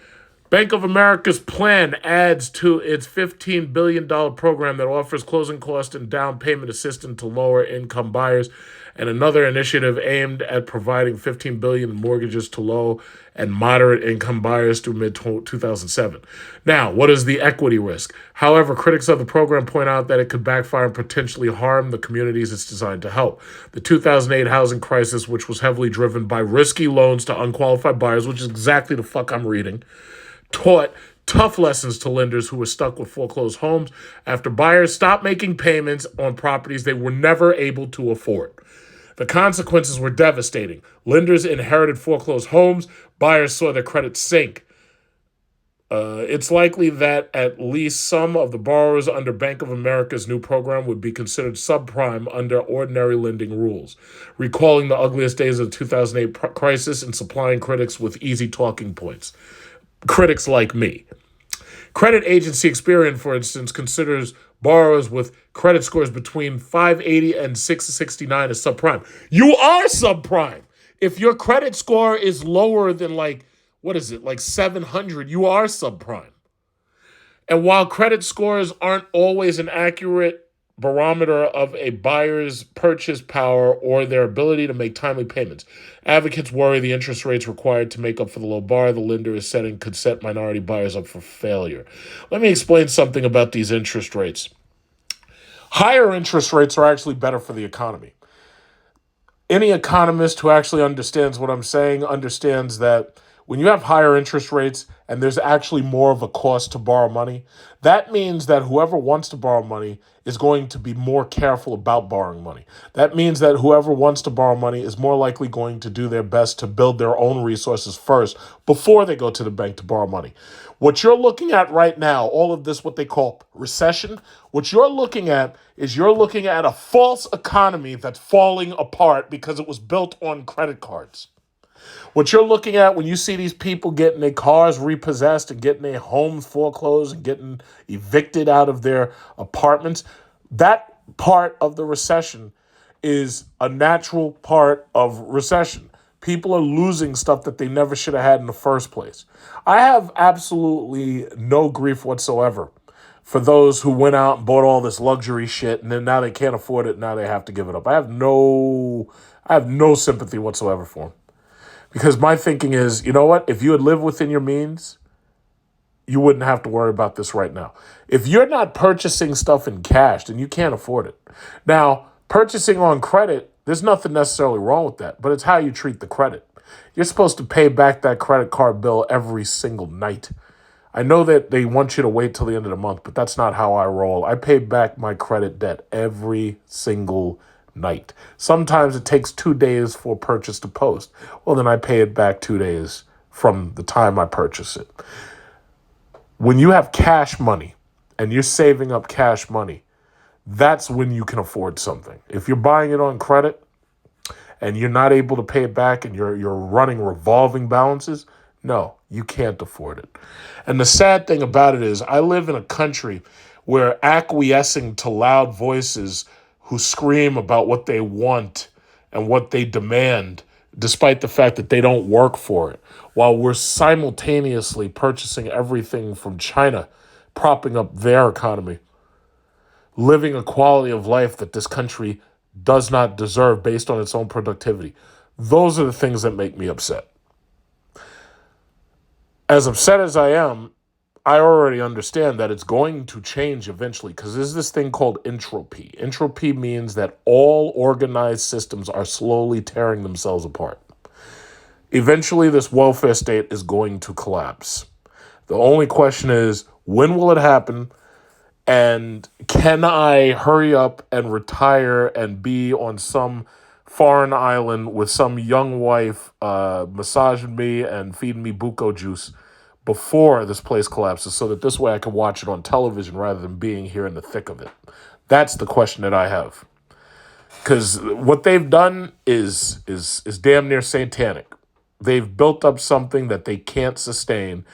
A: Bank of America's plan adds to its $15 billion program that offers closing cost and down payment assistance to lower income buyers, and another initiative aimed at providing $15 billion in mortgages to low and moderate income buyers through mid-2007. Now, what is the equity risk? However, critics of the program point out that it could backfire and potentially harm the communities it's designed to help. The 2008 housing crisis, which was heavily driven by risky loans to unqualified buyers, which is exactly the fuck I'm reading, taught tough lessons to lenders who were stuck with foreclosed homes after buyers stopped making payments on properties they were never able to afford. The consequences were devastating. Lenders inherited foreclosed homes, buyers saw their credit sink. It's likely that at least some of the borrowers under Bank of America's new program would be considered subprime under ordinary lending rules, recalling the ugliest days of the 2008 crisis and supplying critics with easy talking points. Critics like me. Credit agency Experian, for instance, considers borrowers with credit scores between 580 and 669 as subprime. You are subprime. If your credit score is lower than like 700, you are subprime. And while credit scores aren't always an accurate barometer of a buyer's purchase power or their ability to make timely payments, advocates worry the interest rates required to make up for the low bar the lender is setting could set minority buyers up for failure. Let me explain something about these interest rates. Higher interest rates are actually better for the economy. Any economist who actually understands what I'm saying understands that when you have higher interest rates and there's actually more of a cost to borrow money, that means that whoever wants to borrow money is going to be more careful about borrowing money. That means that whoever wants to borrow money is more likely going to do their best to build their own resources first before they go to the bank to borrow money. What you're looking at right now, all of this, what they call recession, what you're looking at is you're looking at a false economy that's falling apart because it was built on credit cards. What you're looking at when you see these people getting their cars repossessed and getting their homes foreclosed and getting evicted out of their apartments, that part of the recession is a natural part of recession. People are losing stuff that they never should have had in the first place. I have absolutely no grief whatsoever for those who went out and bought all this luxury shit and then now they can't afford it, now they have to give it up. I have no sympathy whatsoever for them. Because my thinking is, you know what? If you had lived within your means, you wouldn't have to worry about this right now. If you're not purchasing stuff in cash, then you can't afford it. Now, purchasing on credit, there's nothing necessarily wrong with that, but it's how you treat the credit. You're supposed to pay back that credit card bill every single night. I know that they want you to wait till the end of the month, but that's not how I roll. I pay back my credit debt every single night. Sometimes it takes 2 days for a purchase to post. Well, then I pay it back 2 days from the time I purchase it. When you have cash money and you're saving up cash money, that's when you can afford something. If you're buying it on credit and you're not able to pay it back and you're running revolving balances, no, you can't afford it. And the sad thing about it is I live in a country where acquiescing to loud voices who scream about what they want and what they demand, despite the fact that they don't work for it, while we're simultaneously purchasing everything from China, propping up their economy, living a quality of life that this country does not deserve based on its own productivity. Those are the things that make me upset. As upset as I am, I already understand that it's going to change eventually because there's this thing called entropy. Entropy means that all organized systems are slowly tearing themselves apart. Eventually, this welfare state is going to collapse. The only question is, when will it happen? And can I hurry up and retire and be on some foreign island with some young wife massaging me and feeding me buko juice before this place collapses so that this way I can watch it on television rather than being here in the thick of it? That's the question that I have. Because what they've done is damn near satanic. They've built up something that they can't sustain.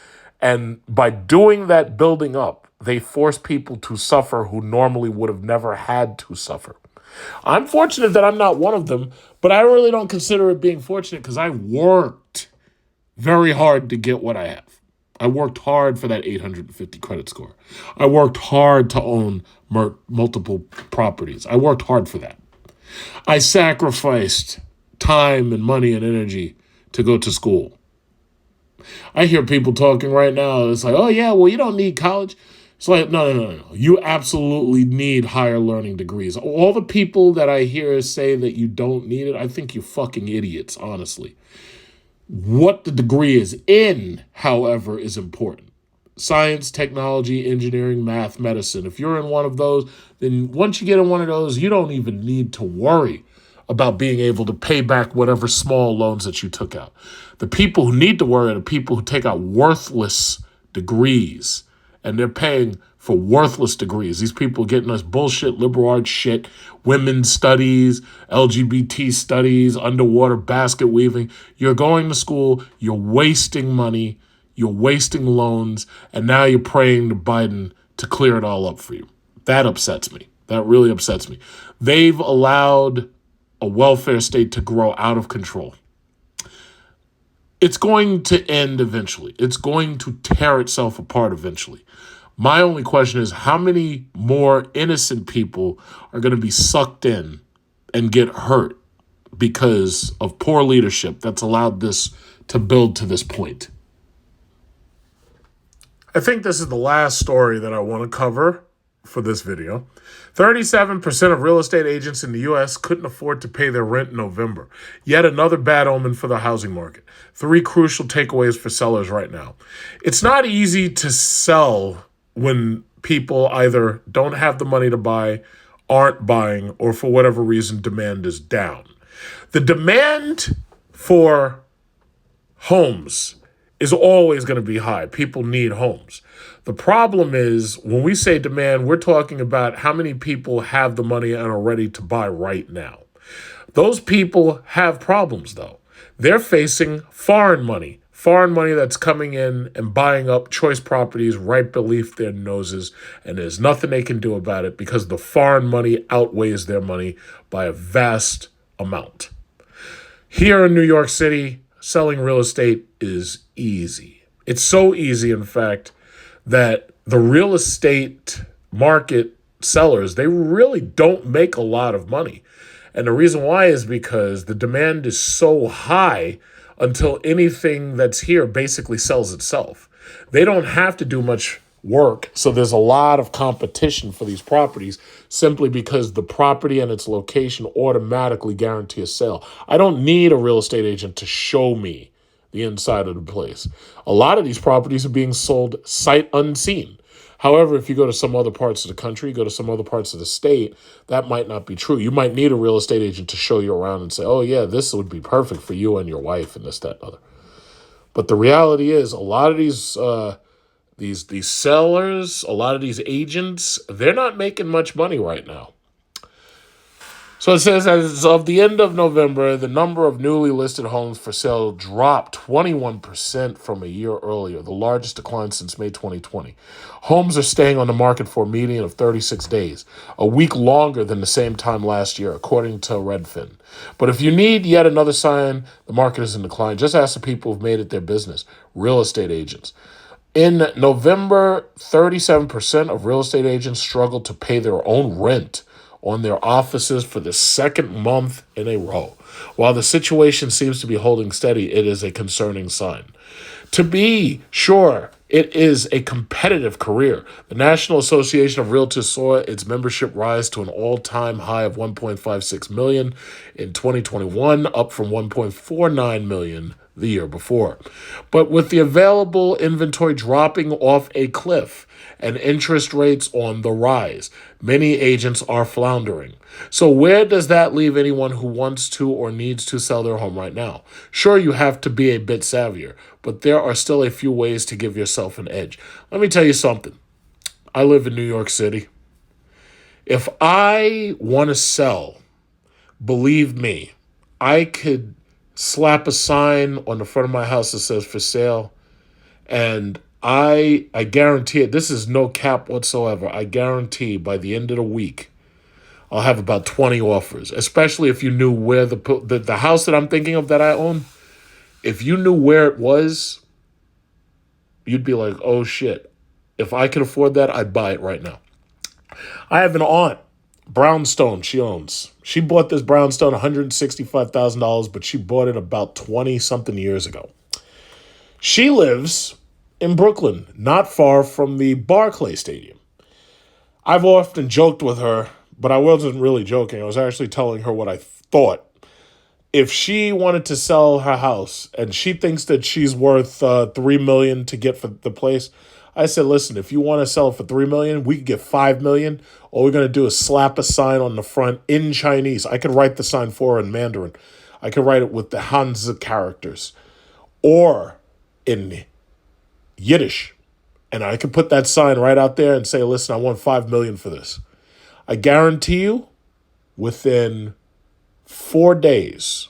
A: And by doing that building up, they force people to suffer who normally would have never had to suffer. I'm fortunate that I'm not one of them, but I really don't consider it being fortunate because I worked very hard to get what I have. I worked hard for that 850 credit score. I worked hard to own multiple properties. I worked hard for that. I sacrificed time and money and energy to go to school. I hear people talking right now. It's like, oh, yeah, well, you don't need college. It's like, no. You absolutely need higher learning degrees. All the people that I hear say that you don't need it, I think you're fucking idiots, honestly. What the degree is in, however, is important. Science, technology, engineering, math, medicine. If you're in one of those, then once you get in one of those, you don't even need to worry about being able to pay back whatever small loans that you took out. The people who need to worry are the people who take out worthless degrees, and they're paying for worthless degrees. These people getting us bullshit, liberal arts shit, women's studies, LGBT studies, underwater basket weaving. You're going to school, you're wasting money, you're wasting loans, and now you're praying to Biden to clear it all up for you. That upsets me. That really upsets me. They've allowed a welfare state to grow out of control. It's going to end eventually. It's going to tear itself apart eventually. My only question is, how many more innocent people are going to be sucked in and get hurt because of poor leadership that's allowed this to build to this point? I think this is the last story that I want to cover for this video. 37% of real estate agents in the U.S. couldn't afford to pay their rent in November. Yet another bad omen for the housing market. 3 crucial takeaways for sellers right now. It's not easy to sell when people either don't have the money to buy, aren't buying, or for whatever reason, demand is down. The demand for homes is always going to be high. People need homes. The problem is when we say demand, we're talking about how many people have the money and are ready to buy right now. Those people have problems, though. They're facing foreign money that's coming in and buying up choice properties right beneath their noses, and there's nothing they can do about it because the foreign money outweighs their money by a vast amount. Here in New York City, selling real estate is easy. It's so easy, in fact, that the real estate market sellers, they really don't make a lot of money. And the reason why is because the demand is so high until anything that's here basically sells itself. They don't have to do much work, so there's a lot of competition for these properties simply because the property and its location automatically guarantee a sale. I don't need a real estate agent to show me the inside of the place. A lot of these properties are being sold sight unseen. However, if you go to some other parts of the country, go to some other parts of the state, that might not be true. You might need a real estate agent to show you around and say, oh yeah, this would be perfect for you and your wife and this, that, and other. But the reality is a lot of these sellers, a lot of these agents, they're not making much money right now. So it says, as of the end of November, the number of newly listed homes for sale dropped 21% from a year earlier, the largest decline since May 2020. Homes are staying on the market for a median of 36 days, a week longer than the same time last year, according to Redfin. But if you need yet another sign the market is in decline, just ask the people who've made it their business, real estate agents. In November, 37% of real estate agents struggled to pay their own rent on their offices for the second month in a row. While the situation seems to be holding steady, it is a concerning sign. To be sure, it is a competitive career. The National Association of Realtors saw its membership rise to an all-time high of 1.56 million in 2021, up from 1.49 million the year before. But with the available inventory dropping off a cliff and interest rates on the rise, many agents are floundering. So where does that leave anyone who wants to or needs to sell their home right now? Sure, you have to be a bit savvier, but there are still a few ways to give yourself an edge. Let me tell you something. I live in New York City. If I want to sell, believe me, I could slap a sign on the front of my house that says for sale, and I guarantee it. This is no cap whatsoever. I guarantee by the end of the week, I'll have about 20 offers, especially if you knew where the house that I'm thinking of that I own, if you knew where it was, you'd be like, oh shit, if I could afford that, I'd buy it right now. I have an aunt, brownstone she owns. She bought this brownstone $165,000, but she bought it about 20-something years ago. She lives in Brooklyn, not far from the Barclays Stadium. I've often joked with her, but I wasn't really joking. I was actually telling her what I thought. If she wanted to sell her house and she thinks that she's worth $3 million to get for the place, I said, listen, if you want to sell it for $3 million, we could get $5 million. All we're going to do is slap a sign on the front in Chinese. I could write the sign for her in Mandarin. I could write it with the Hanzi characters or in Yiddish. And I could put that sign right out there and say, listen, I want $5 million for this. I guarantee you, within 4 days,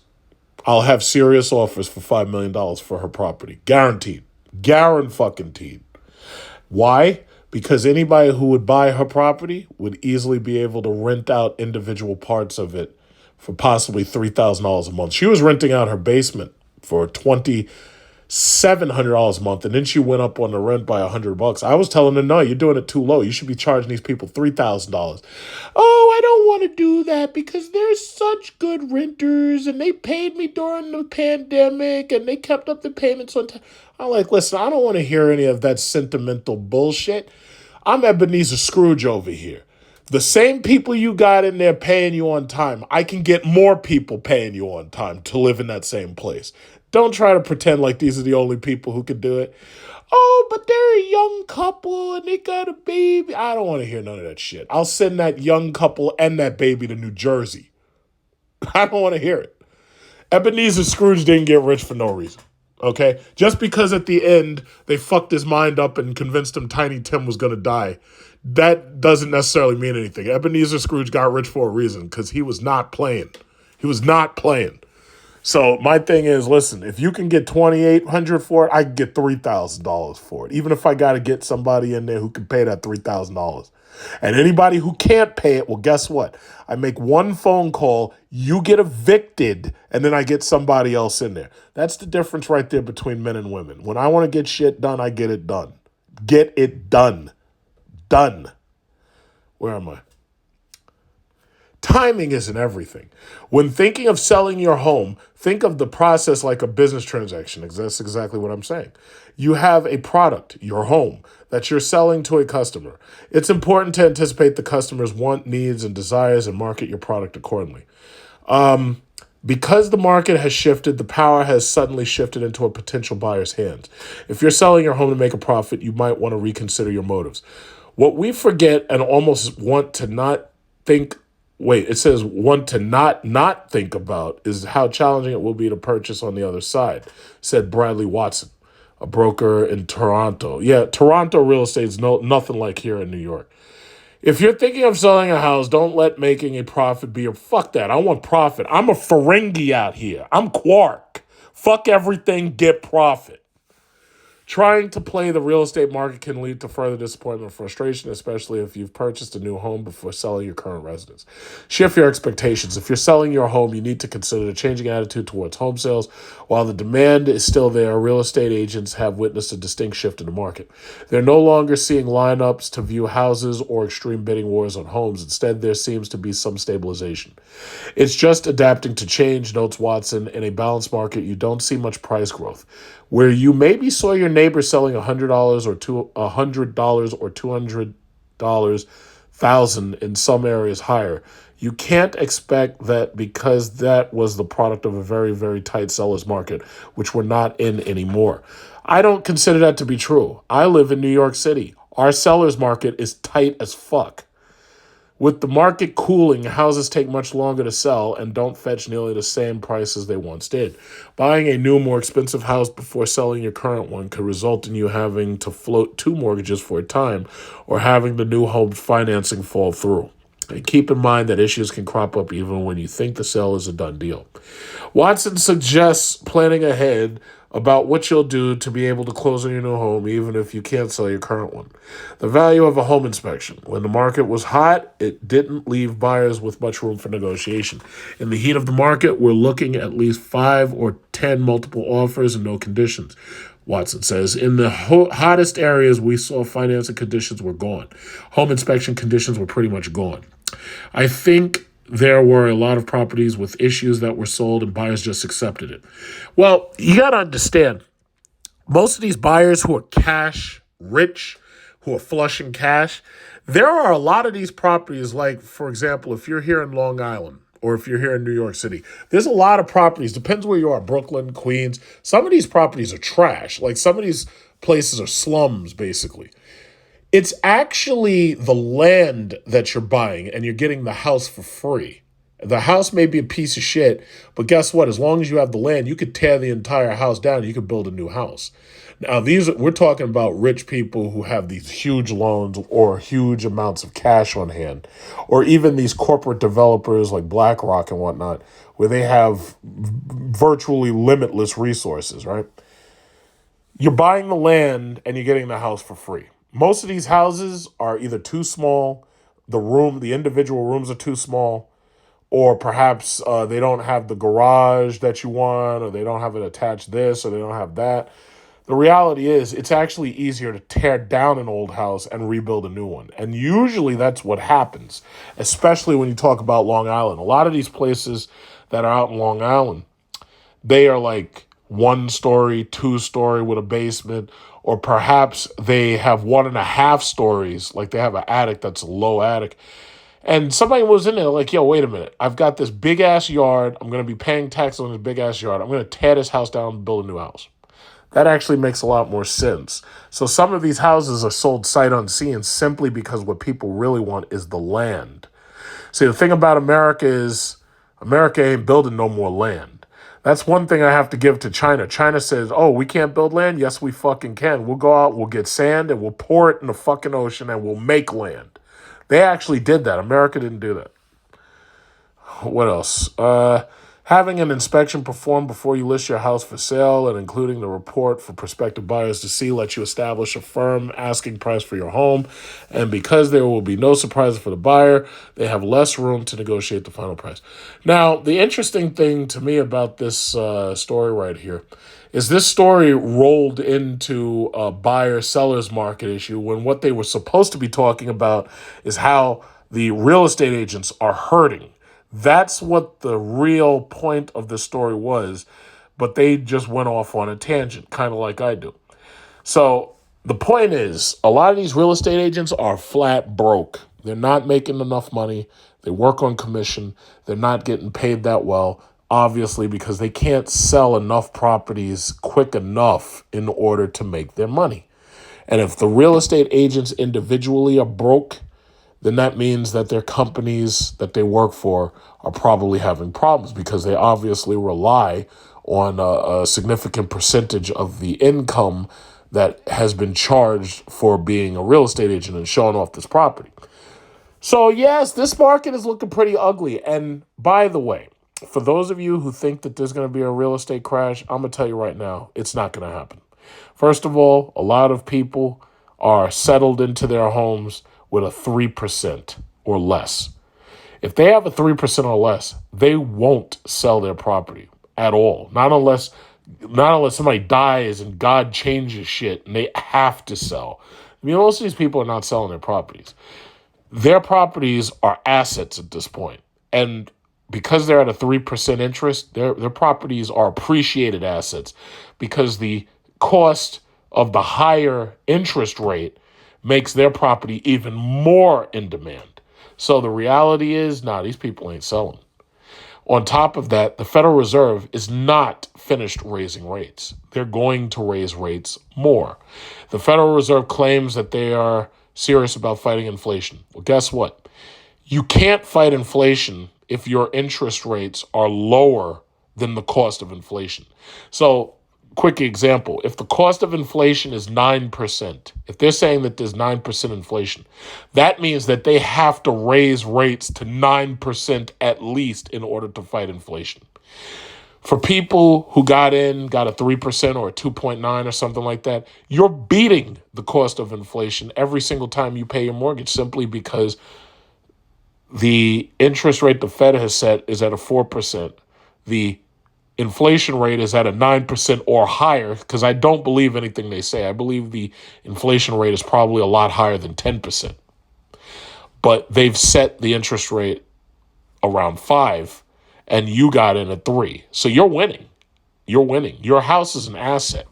A: I'll have serious offers for $5 million for her property. Guaranteed. Guaranteed. Why? Because anybody who would buy her property would easily be able to rent out individual parts of it for possibly $3,000 a month. She was renting out her basement for $2,700 a month, and then she went up on the rent by $100. I was telling her, no, you're doing it too low. You should be charging these people $3,000. Oh, I don't want to do that because they're such good renters, and they paid me during the pandemic, and they kept up the payments on time. I'm like, listen, I don't want to hear any of that sentimental bullshit. I'm Ebenezer Scrooge over here. The same people you got in there paying you on time, I can get more people paying you on time to live in that same place. Don't try to pretend like these are the only people who can do it. Oh, but they're a young couple and they got a baby. I don't want to hear none of that shit. I'll send that young couple and that baby to New Jersey. I don't want to hear it. Ebenezer Scrooge didn't get rich for no reason. Okay? Just because at the end they fucked his mind up and convinced him Tiny Tim was going to die, that doesn't necessarily mean anything. Ebenezer Scrooge got rich for a reason because he was not playing. He was not playing. So my thing is, listen, if you can get $2,800 for it, I can get $3,000 for it. Even if I got to get somebody in there who can pay that $3,000. And anybody who can't pay it, well, guess what? I make one phone call, you get evicted, and then I get somebody else in there. That's the difference right there between men and women. When I want to get shit done, I get it done. Get it done. Done. Where am I? Timing isn't everything. When thinking of selling your home, think of the process like a business transaction. That's exactly what I'm saying. You have a product, your home, that you're selling to a customer. It's important to anticipate the customer's want, needs, and desires and market your product accordingly. Because the market has shifted, the power has suddenly shifted into a potential buyer's hands. If you're selling your home to make a profit, you might want to reconsider your motives. What we forget and almost want to not think it says want to not think about is how challenging it will be to purchase on the other side, said Bradley Watson, a broker in Toronto. Yeah, Toronto real estate is nothing like here in New York. If you're thinking of selling a house, don't let making a profit be fuck that. I want profit. I'm a Ferengi out here. I'm Quark. Fuck everything, get profit. Trying to play the real estate market can lead to further disappointment and frustration, especially if you've purchased a new home before selling your current residence. Shift your expectations. If you're selling your home, you need to consider the changing attitude towards home sales. While the demand is still there, real estate agents have witnessed a distinct shift in the market. They're no longer seeing lineups to view houses or extreme bidding wars on homes. Instead, there seems to be some stabilization. It's just adapting to change, notes Watson. In a balanced market, you don't see much price growth. Where you maybe saw your neighbor selling $100 or $200,000 thousand in some areas higher, you can't expect that because that was the product of a very, very tight seller's market, which we're not in anymore. I don't consider that to be true. I live in New York City. Our seller's market is tight as fuck. With the market cooling, houses take much longer to sell and don't fetch nearly the same price as they once did. Buying a new, more expensive house before selling your current one could result in you having to float two mortgages for a time or having the new home financing fall through. And keep in mind that issues can crop up even when you think the sale is a done deal. Watson suggests planning ahead about what you'll do to be able to close on your new home even if you can't sell your current one. The value of a home inspection. When the market was hot, it didn't leave buyers with much room for negotiation. In the heat of the market, we're looking at least 5 or 10 multiple offers and no conditions. Watson says, in the hottest areas, we saw financing conditions were gone. Home inspection conditions were pretty much gone. I think there were a lot of properties with issues that were sold and buyers just accepted it. Well, you got to understand, most of these buyers who are cash rich, who are flush in cash, there are a lot of these properties, like, for example, if you're here in Long Island or if you're here in New York City, there's a lot of properties, depends where you are, Brooklyn, Queens. Some of these properties are trash. Like some of these places are slums, basically. It's actually the land that you're buying and you're getting the house for free. The house may be a piece of shit, but guess what? As long as you have the land, you could tear the entire house down and you could build a new house. Now, we're talking about rich people who have these huge loans or huge amounts of cash on hand, or even these corporate developers like BlackRock and whatnot, where they have virtually limitless resources, right? You're buying the land and you're getting the house for free. Most of these houses are either too small, the individual rooms are too small, or perhaps they don't have the garage that you want, or they don't have it attached this, or they don't have that. The reality is it's actually easier to tear down an old house and rebuild a new one. And usually that's what happens, especially when you talk about Long Island. A lot of these places that are out in Long Island, they are like 1-story, 2-story with a basement, or perhaps they have 1.5 stories, like they have an attic that's a low attic. And somebody was in there like, yo, wait a minute. I've got this big ass yard. I'm going to be paying taxes on this big ass yard. I'm going to tear this house down and build a new house. That actually makes a lot more sense. So some of these houses are sold sight unseen simply because what people really want is the land. See, the thing about America is America ain't building no more land. That's one thing I have to give to China. China says, oh, we can't build land? Yes, we fucking can. We'll go out, we'll get sand, and we'll pour it in the fucking ocean, and we'll make land. They actually did that. America didn't do that. What else? Having an inspection performed before you list your house for sale and including the report for prospective buyers to see lets you establish a firm asking price for your home. And because there will be no surprises for the buyer, they have less room to negotiate the final price. Now, the interesting thing to me about this story right here is this story rolled into a buyer-seller's market issue when what they were supposed to be talking about is how the real estate agents are hurting. That's what the real point of the story was, but they just went off on a tangent, kind of like I do. So the point is, a lot of these real estate agents are flat broke. They're not making enough money. They work on commission. They're not getting paid that well, obviously, because they can't sell enough properties quick enough in order to make their money. And if the real estate agents individually are broke, then that means that their companies that they work for are probably having problems because they obviously rely on a significant percentage of the income that has been charged for being a real estate agent and showing off this property. So yes, this market is looking pretty ugly. And by the way, for those of you who think that there's going to be a real estate crash, I'm going to tell you right now, it's not going to happen. First of all, a lot of people are settled into their homes with a 3% or less. If they have a 3% or less, they won't sell their property at all. Not unless somebody dies and God changes shit and they have to sell. I mean, most of these people are not selling their properties. Their properties are assets at this point. And because they're at a 3% interest, their properties are appreciated assets because the cost of the higher interest rate makes their property even more in demand. So the reality is, these people ain't selling. On top of that, the Federal Reserve is not finished raising rates. They're going to raise rates more. The Federal Reserve claims that they are serious about fighting inflation. Well, guess what? You can't fight inflation if your interest rates are lower than the cost of inflation. So, quick example, if the cost of inflation is 9%, if they're saying that there's 9% inflation, that means that they have to raise rates to 9% at least in order to fight inflation. For people who got a 3% or a 2.9 or something like that, you're beating the cost of inflation every single time you pay your mortgage simply because the interest rate the Fed has set is at a 4%. The inflation rate is at a 9% or higher, because I don't believe anything they say. I believe the inflation rate is probably a lot higher than 10%. But they've set the interest rate around 5, and you got in at 3. So you're winning. You're winning. Your house is an asset.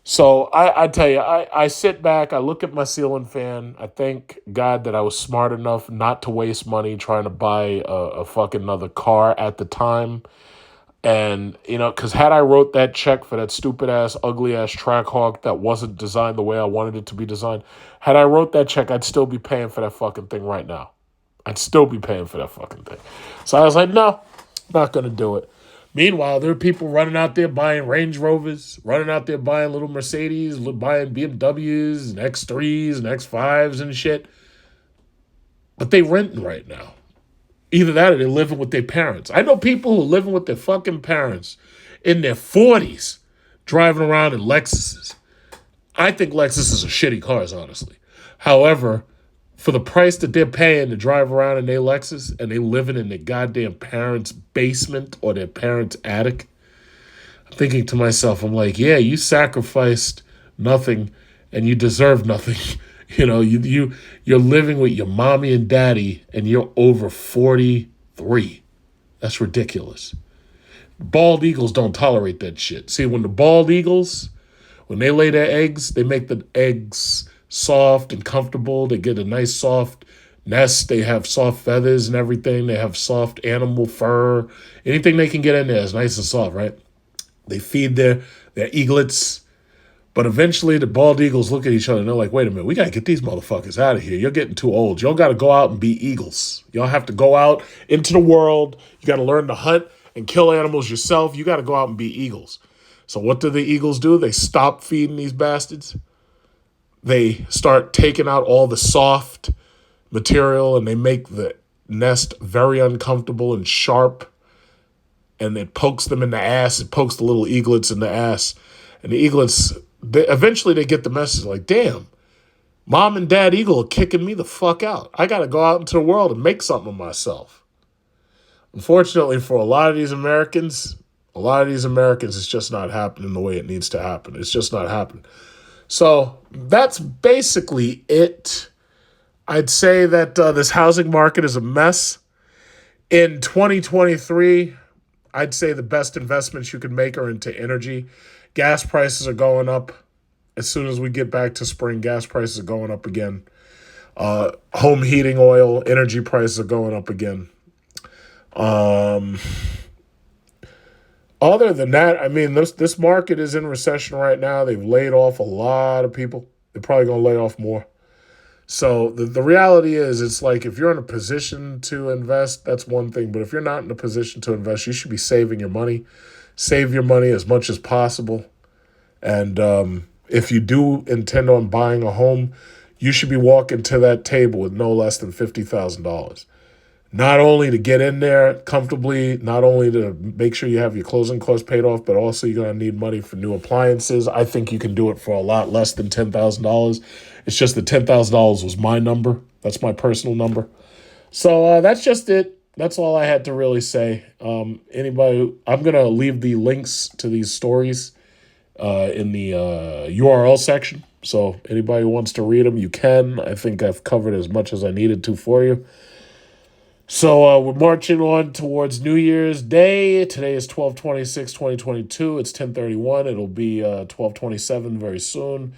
A: So I tell you, I sit back, I look at my ceiling fan. I thank God that I was smart enough not to waste money trying to buy a fucking another car at the time. And, because had I wrote that check for that stupid ass, ugly ass Trackhawk that wasn't designed the way I wanted it to be designed, had I wrote that check, I'd still be paying for that fucking thing right now. I'd still be paying for that fucking thing. So I was like, no, not going to do it. Meanwhile, there are people running out there buying Range Rovers, running out there buying little Mercedes, buying BMWs and X3s and X5s and shit. But they renting right now. Either that or they're living with their parents. I know people who are living with their fucking parents in their 40s driving around in Lexuses. I think Lexuses are shitty cars, honestly. However, for the price that they're paying to drive around in their Lexus and they living in their goddamn parents' basement or their parents' attic, I'm thinking to myself, I'm like, yeah, you sacrificed nothing and you deserve nothing. You're living with your mommy and daddy and you're over 43. That's ridiculous. Bald eagles don't tolerate that shit. See, when they lay their eggs, they make the eggs soft and comfortable. They get a nice soft nest. They have soft feathers and everything. They have soft animal fur. Anything they can get in there is nice and soft, right? They feed their eaglets. But eventually the bald eagles look at each other and they're like, wait a minute, we got to get these motherfuckers out of here. You're getting too old. Y'all got to go out and be eagles. Y'all have to go out into the world. You got to learn to hunt and kill animals yourself. You got to go out and be eagles. So what do the eagles do? They stop feeding these bastards. They start taking out all the soft material and they make the nest very uncomfortable and sharp. And it pokes them in the ass. It pokes the little eaglets in the ass. And the eaglets, eventually they get the message like, damn, mom and dad eagle are kicking me the fuck out. I got to go out into the world and make something of myself. Unfortunately for a lot of these Americans, it's just not happening the way it needs to happen. It's just not happening. So that's basically it. I'd say that this housing market is a mess. In 2023, I'd say the best investments you can make are into energy. Gas prices are going up. As soon as we get back to spring, gas prices are going up again. Home heating oil, energy prices are going up again. Other than that, I mean, this market is in recession right now. They've laid off a lot of people. They're probably going to lay off more. So the reality is, it's like if you're in a position to invest, that's one thing. But if you're not in a position to invest, you should be saving your money. Save your money as much as possible. And if you do intend on buying a home, you should be walking to that table with no less than $50,000. not only to get in there comfortably, not only to make sure you have your closing costs paid off, but also you're going to need money for new appliances. I think you can do it for a lot less than $10,000. It's just that $10,000 was my number. That's my personal number. So that's just it. That's all I had to really say. I'm going to leave the links to these stories in the URL section. So anybody who wants to read them, you can. I think I've covered as much as I needed to for you. So we're marching on towards New Year's Day. Today is 12/26/2022. It's 10:31. It'll be 12/27 very soon.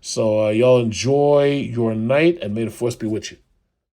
A: So y'all enjoy your night, and may the force be with you.